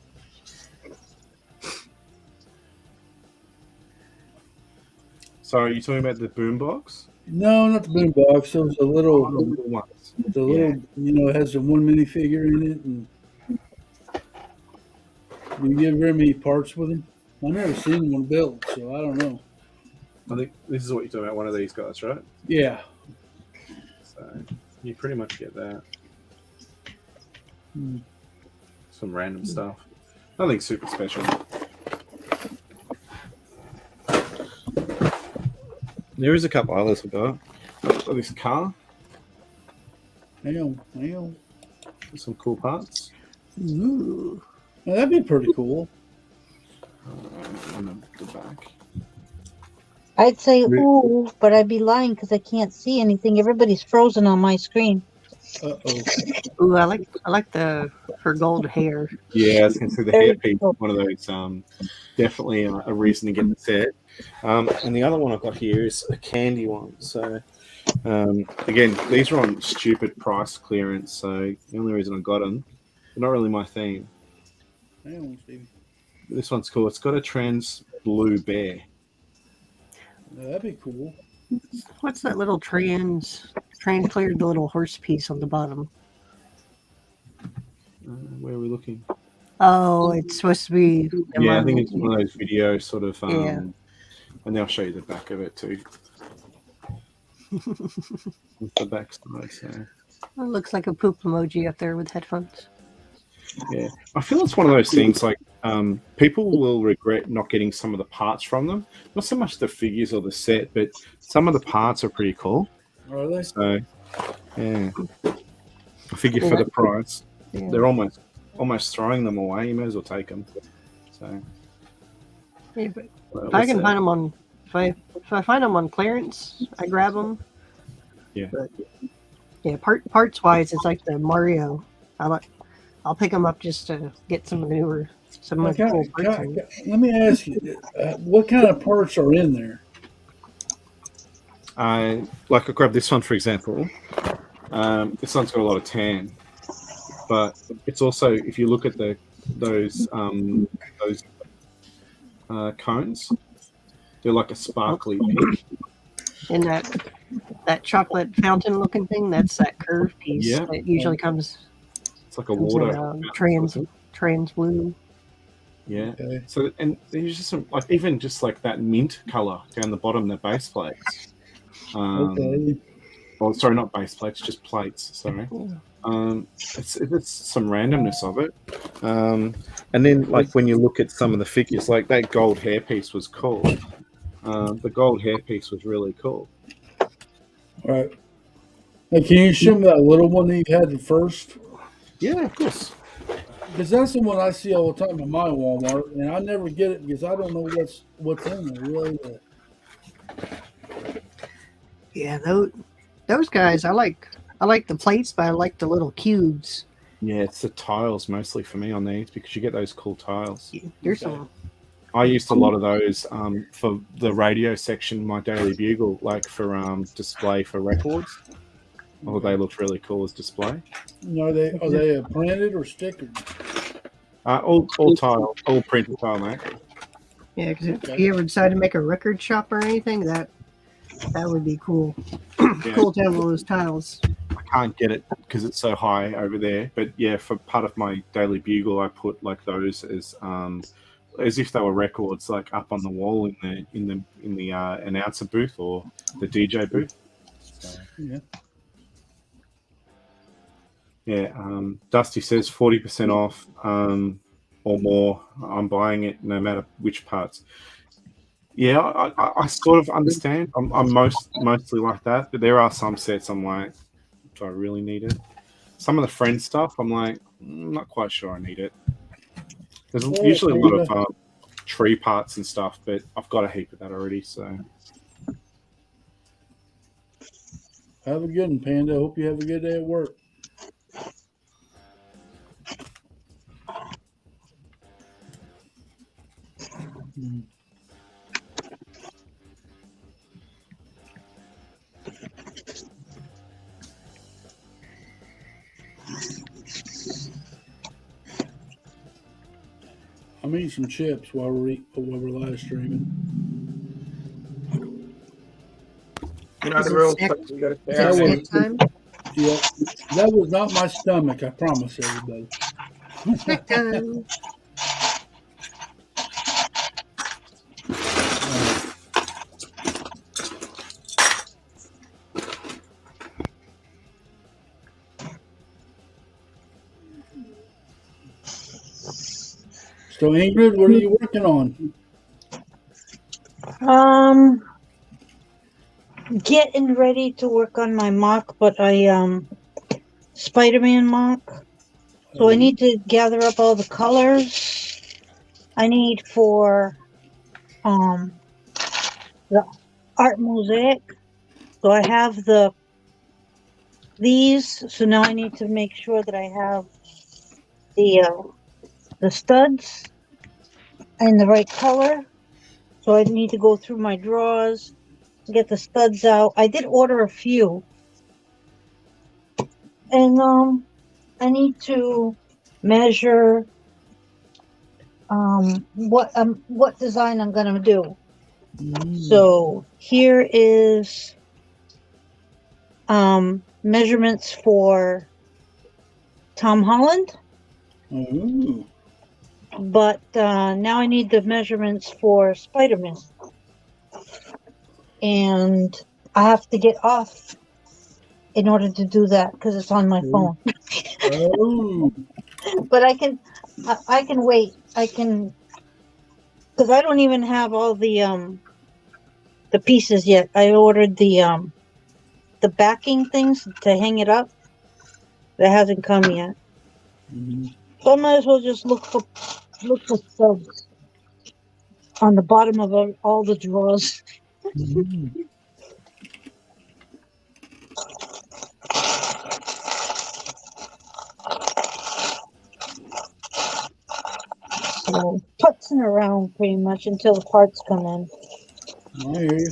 So, are you talking about the boombox? No, not the boombox. Those are little ones. The little, it has the one minifigure in it, and you get very many parts with them. I've never seen one built, so I don't know. I think this is what you're talking about. One of these guys, right? Yeah. So you pretty much get that. Some random stuff. Nothing super special. There is a couple others I got. Oh, this car. Hang Some cool parts. Ooh. Well, that'd be pretty cool. On the back. I'd say ooh, but I'd be lying because I can't see anything. Everybody's frozen on my screen. Uh-oh. Ooh, I like her gold hair. Yeah, I was going to say the hairpiece. One of those. Definitely a reason to get the set. And the other one I've got here is a candy one. So again, these are on stupid price clearance. So the only reason I got them, they're not really my theme. Hang on, Stevie. This one's cool. It's got a trans blue bear. That'd be cool. What's that little trans cleared the little horse piece on the bottom? Where are we looking? Oh, it's supposed to be. Yeah, I think it's one of those video sort of. Yeah. And I'll show you the back of it too. With the back side, so. It looks like a poop emoji up there with headphones. Yeah, I feel it's one of those things like people will regret not getting some of the parts from them. Not so much the figures or the set, but some of the parts are pretty cool. Are they? So, yeah, I figure for the price, they're almost throwing them away. You may as well take them. So, Yeah, but if I can find them on, if I find them on clearance, I grab them. Yeah. But, yeah, parts wise, it's like the Mario. I'll pick them up just to get some newer, some of the cool parts. Let me ask you, what kind of parts are in there? Like I grabbed this one for example. This one's got a lot of tan, but it's also, if you look at those cones, they're like a sparkly pink. And that chocolate fountain looking thing, that's that curved piece. Yeah. It usually comes. It's like a water. Trans blue. Yeah. Okay. So, and there's just some, like, even just like that mint color down the bottom, the base plates. Okay. Well, sorry, not base plates, just plates. Sorry. It's some randomness of it. And then, like, when you look at some of the figures, like that gold hairpiece was cool. The gold hairpiece was really cool. All right. Hey, can you show me that little one that you had at first? Yeah, of course. Because that's the one I see all the time in my Walmart, and I never get it because I don't know what's in there. Really. Yeah, those guys. I like the plates, but I like the little cubes. Yeah, it's the tiles mostly for me on these because you get those cool tiles. There's some. I used a lot of those for the radio section, my Daily Bugle, like for display for records. Oh, they looked really cool as display. Are they printed or stickered? All tile, all printed tile, mate. Yeah, because if you ever decide to make a record shop or anything, that would be cool. Yeah. Cool to have all those tiles. I can't get it because it's so high over there. But yeah, for part of my Daily Bugle, I put like those as if they were records, like up on the wall in the announcer booth or the DJ booth. So, Yeah. Yeah, Dusty says 40% off or more. I'm buying it no matter which parts. Yeah, I sort of understand. I'm mostly like that, but there are some sets I'm like, do I really need it? Some of the Friends stuff, I'm like, I'm not quite sure I need it. There's usually a lot of tree parts and stuff, but I've got a heap of that already, so. Have a good one, Panda. Hope you have a good day at work. I'm eating some chips while we're live streaming. You know the rules. You gotta stay out of it. Time. Yeah, that was not my stomach. I promise everybody. Snack time. So Ingrid, what are you working on? Getting ready to work on my mock, but Spider-Man mock. So I need to gather up all the colors I need for the art mosaic. So I have these. So now I need to make sure that I have the studs in the right color. So I need to go through my drawers to get the studs out. I did order a few. And I need to measure what design I'm gonna do. So here is measurements for Tom Holland, Ooh. but now I need the measurements for Spider-Man. And I have to get off in order to do that because it's on my phone. Oh. But I can wait. I can, because I don't even have all the pieces yet. I ordered the backing things to hang it up. That hasn't come yet. So I might as well just look for studs on the bottom of all the drawers. So putzing around pretty much until the parts come in. I hear you.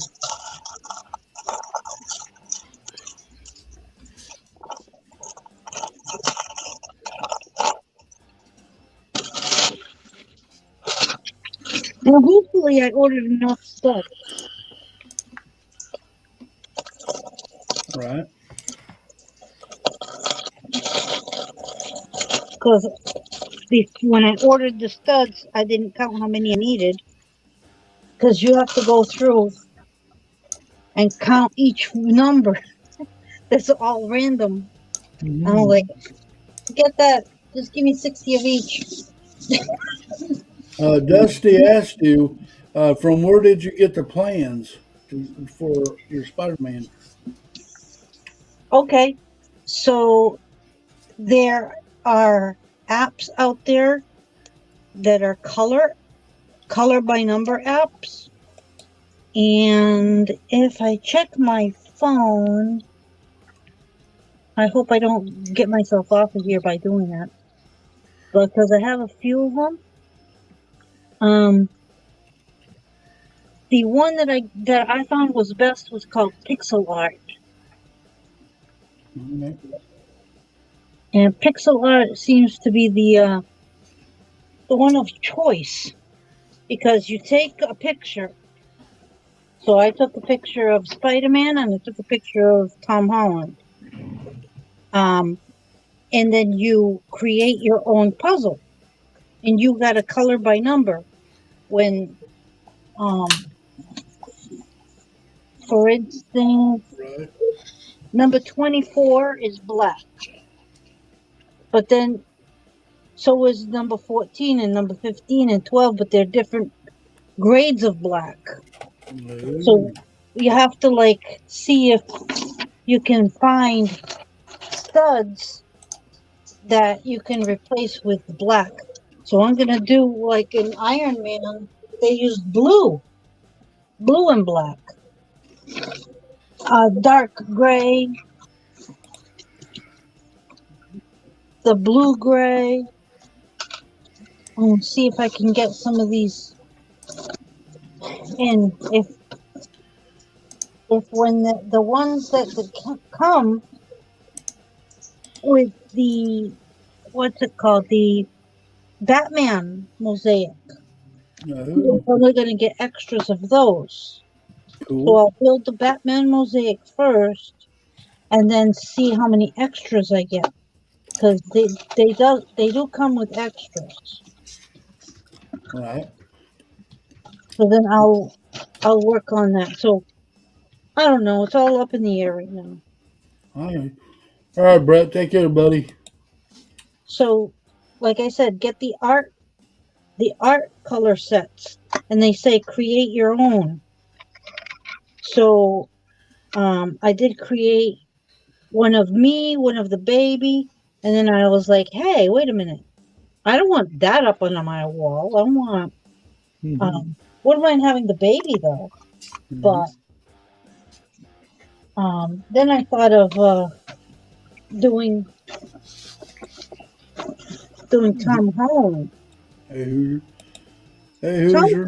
Now, hopefully, I ordered enough stuff. Right. Because when I ordered the studs, I didn't count how many I needed. Because you have to go through and count each number. That's all random. I'm like, get that. Just give me 60 of each. Dusty asked you, from where did you get the plans for your Spider-Man? Okay, so there are apps out there that are color by number apps. And if I check my phone, I hope I don't get myself off of here by doing that. Because I have a few of them. The one that I found was best was called Pixel Art. Okay. And Pixel Art seems to be the one of choice, because you take a picture. So I took a picture of Spider-Man and I took a picture of Tom Holland. And then you create your own puzzle, and you got a color by number. When, for instance, Right. number 24 is black. But then, so is number 14 and number 15 and 12, but they're different grades of black. So you have to like see if you can find studs that you can replace with black. So I'm gonna do like in Iron Man, they used blue and black, dark gray, the blue gray. See if I can get some of these in. If when the ones that come with the, what's it called, the Batman mosaic, I'm probably going to get extras of those. Cool. So I'll build the Batman mosaic first, and then see how many extras I get, because they do come with extras. Right. So then I'll work on that. So I don't know. It's all up in the air right now. All right, Brett. Take care, buddy. So, like I said, get the art color sets, and they say create your own. So, I did create one of me, one of the baby, and then I was like, hey, wait a minute. I don't want that up on my wall. I want, wouldn't mind having the baby though. But, then I thought of, doing Tom Holland. Hey, Tom Hoosier.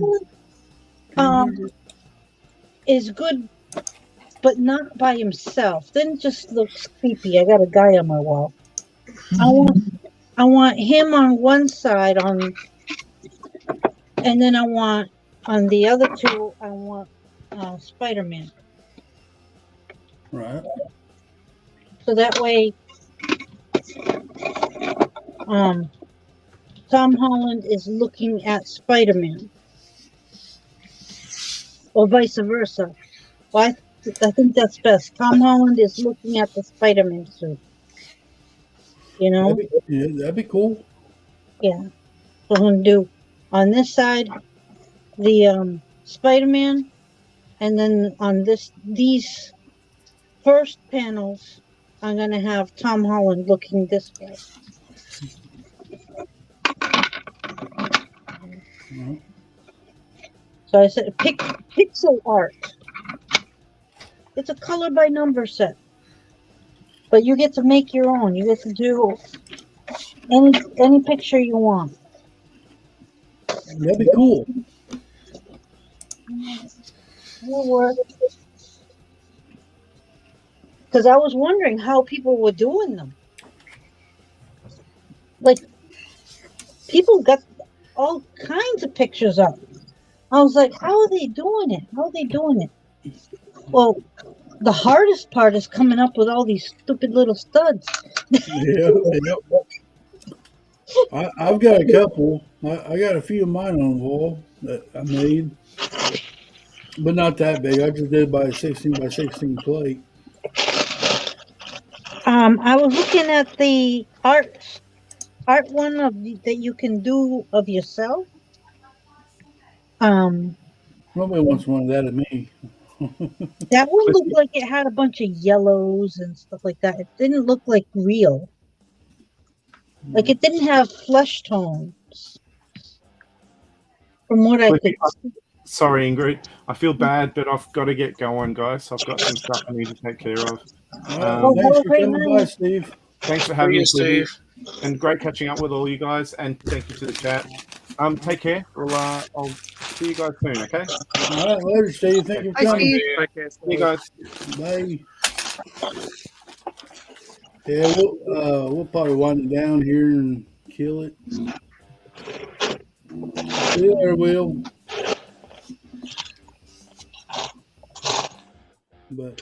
Holland, is good, but not by himself. Then it just looks creepy. I got a guy on my wall. I want him on one side and then I want on the other two, I want Spider-Man. Right. So that way, Tom Holland is looking at Spider-Man, or vice versa. Well, I think that's best. Tom Holland is looking at the Spider-Man suit. You know? That'd be cool. Yeah. So I'm gonna do on this side the Spider-Man, and then on these first panels, I'm gonna have Tom Holland looking this way. Mhm. So I said pixel art. It's a color by number set, but you get to make your own. You get to do any picture you want. That'd be cool. Because I was wondering how people were doing them. Like, people got all kinds of pictures up. I was like, how are they doing it? How are they doing it? Well, the hardest part is coming up with all these stupid little studs. Yeah. I've got a couple. I got a few of mine on the wall that I made, but not that big. I just did by a 16 by 16 plate. I was looking at the art one that you can do of yourself. Nobody wants one of that of me. That one looked like it had a bunch of yellows and stuff like that. It didn't look like real. Like it didn't have flesh tones. From what I could see. Sorry, Ingrid. I feel bad, but I've got to get going, guys. I've got some stuff I need to take care of. Thanks for coming by, Steve. Thanks for having me, Steve. and great catching up with all you guys. And thank you to the chat. Take care. I'll see you guys soon. Okay. All right, later, Steve. Thank you for Bye, coming. Steve. See you guys. Bye. Yeah, we'll probably wind it down here and kill it. See you later, Will. But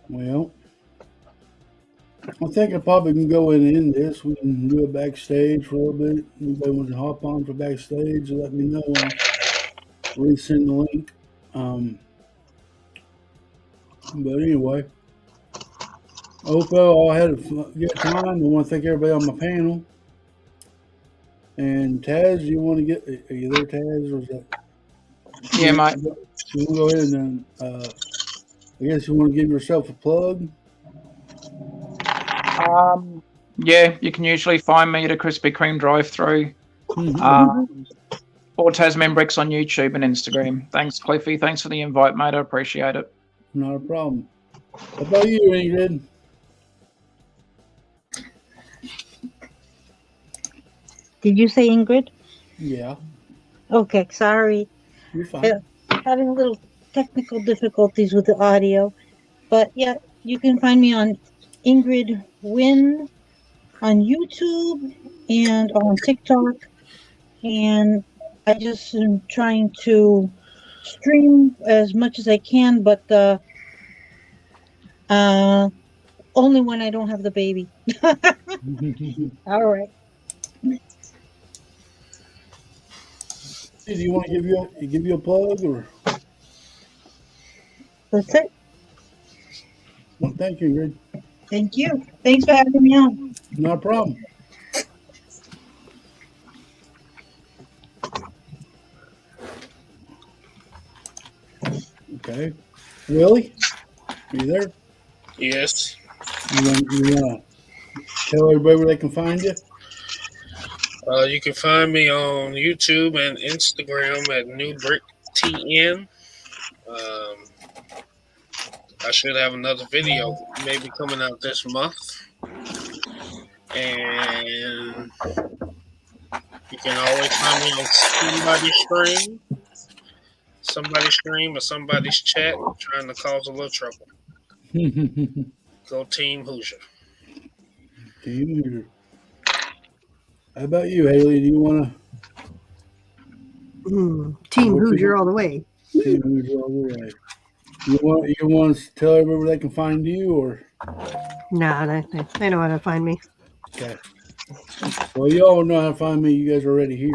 well, I think I probably can go in and end this. We can do it backstage for a little bit. Anybody wants to hop on for backstage, let me know. I'll resend the link. But anyway, I hope all had a good time. I want to thank everybody on my panel. And Taz, you want to get? Are you there, Taz, or is that? Yeah, mate. You want to go ahead and I guess you want to give yourself a plug. Yeah, you can usually find me at a Krispy Kreme drive-through, or Tasman Bricks on YouTube and Instagram. Thanks, Cliffy. Thanks for the invite, mate. I appreciate it. Not a problem. How about you, Ingrid? Did you say Ingrid? Yeah, Okay, sorry. you're fine. Having a little technical difficulties with the audio. But yeah, you can find me on Ingrid Wynn on YouTube and on TikTok. And I just am trying to stream as much as I can, but only when I don't have the baby. All right. Do you want to give you a plug or? That's it. Well, thank you, Ingrid. Thank you. Thanks for having me on. Not a problem. Okay, Willie, are you there? Yes. You want to tell everybody where they can find you? You can find me on YouTube and Instagram at NewBrickTN. I should have another video maybe coming out this month. And you can can always find me on somebody's stream or somebody's chat trying to cause a little trouble. Go Team Hoosier. Team Hoosier. How about you, Haley? Do you want Team What Hoosier people- all the way. to Team Hoosier all the way? You want to tell everybody where they can find you, or Nah, they know how to find me. okay? Well, you all know how to find me. You guys are already here,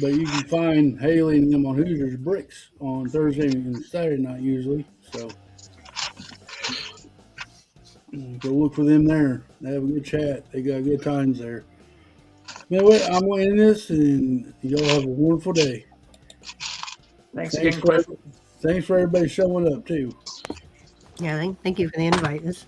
but you can find Haley and them on Hoosiers Bricks on Thursday and Saturday night usually. So go look for them there. They have a good chat. They got good times there. Anyway, I'm going to end this, and y'all have a wonderful day. Thanks again, Cliff. Thanks for everybody showing up too. Yeah, thank you for the invite. This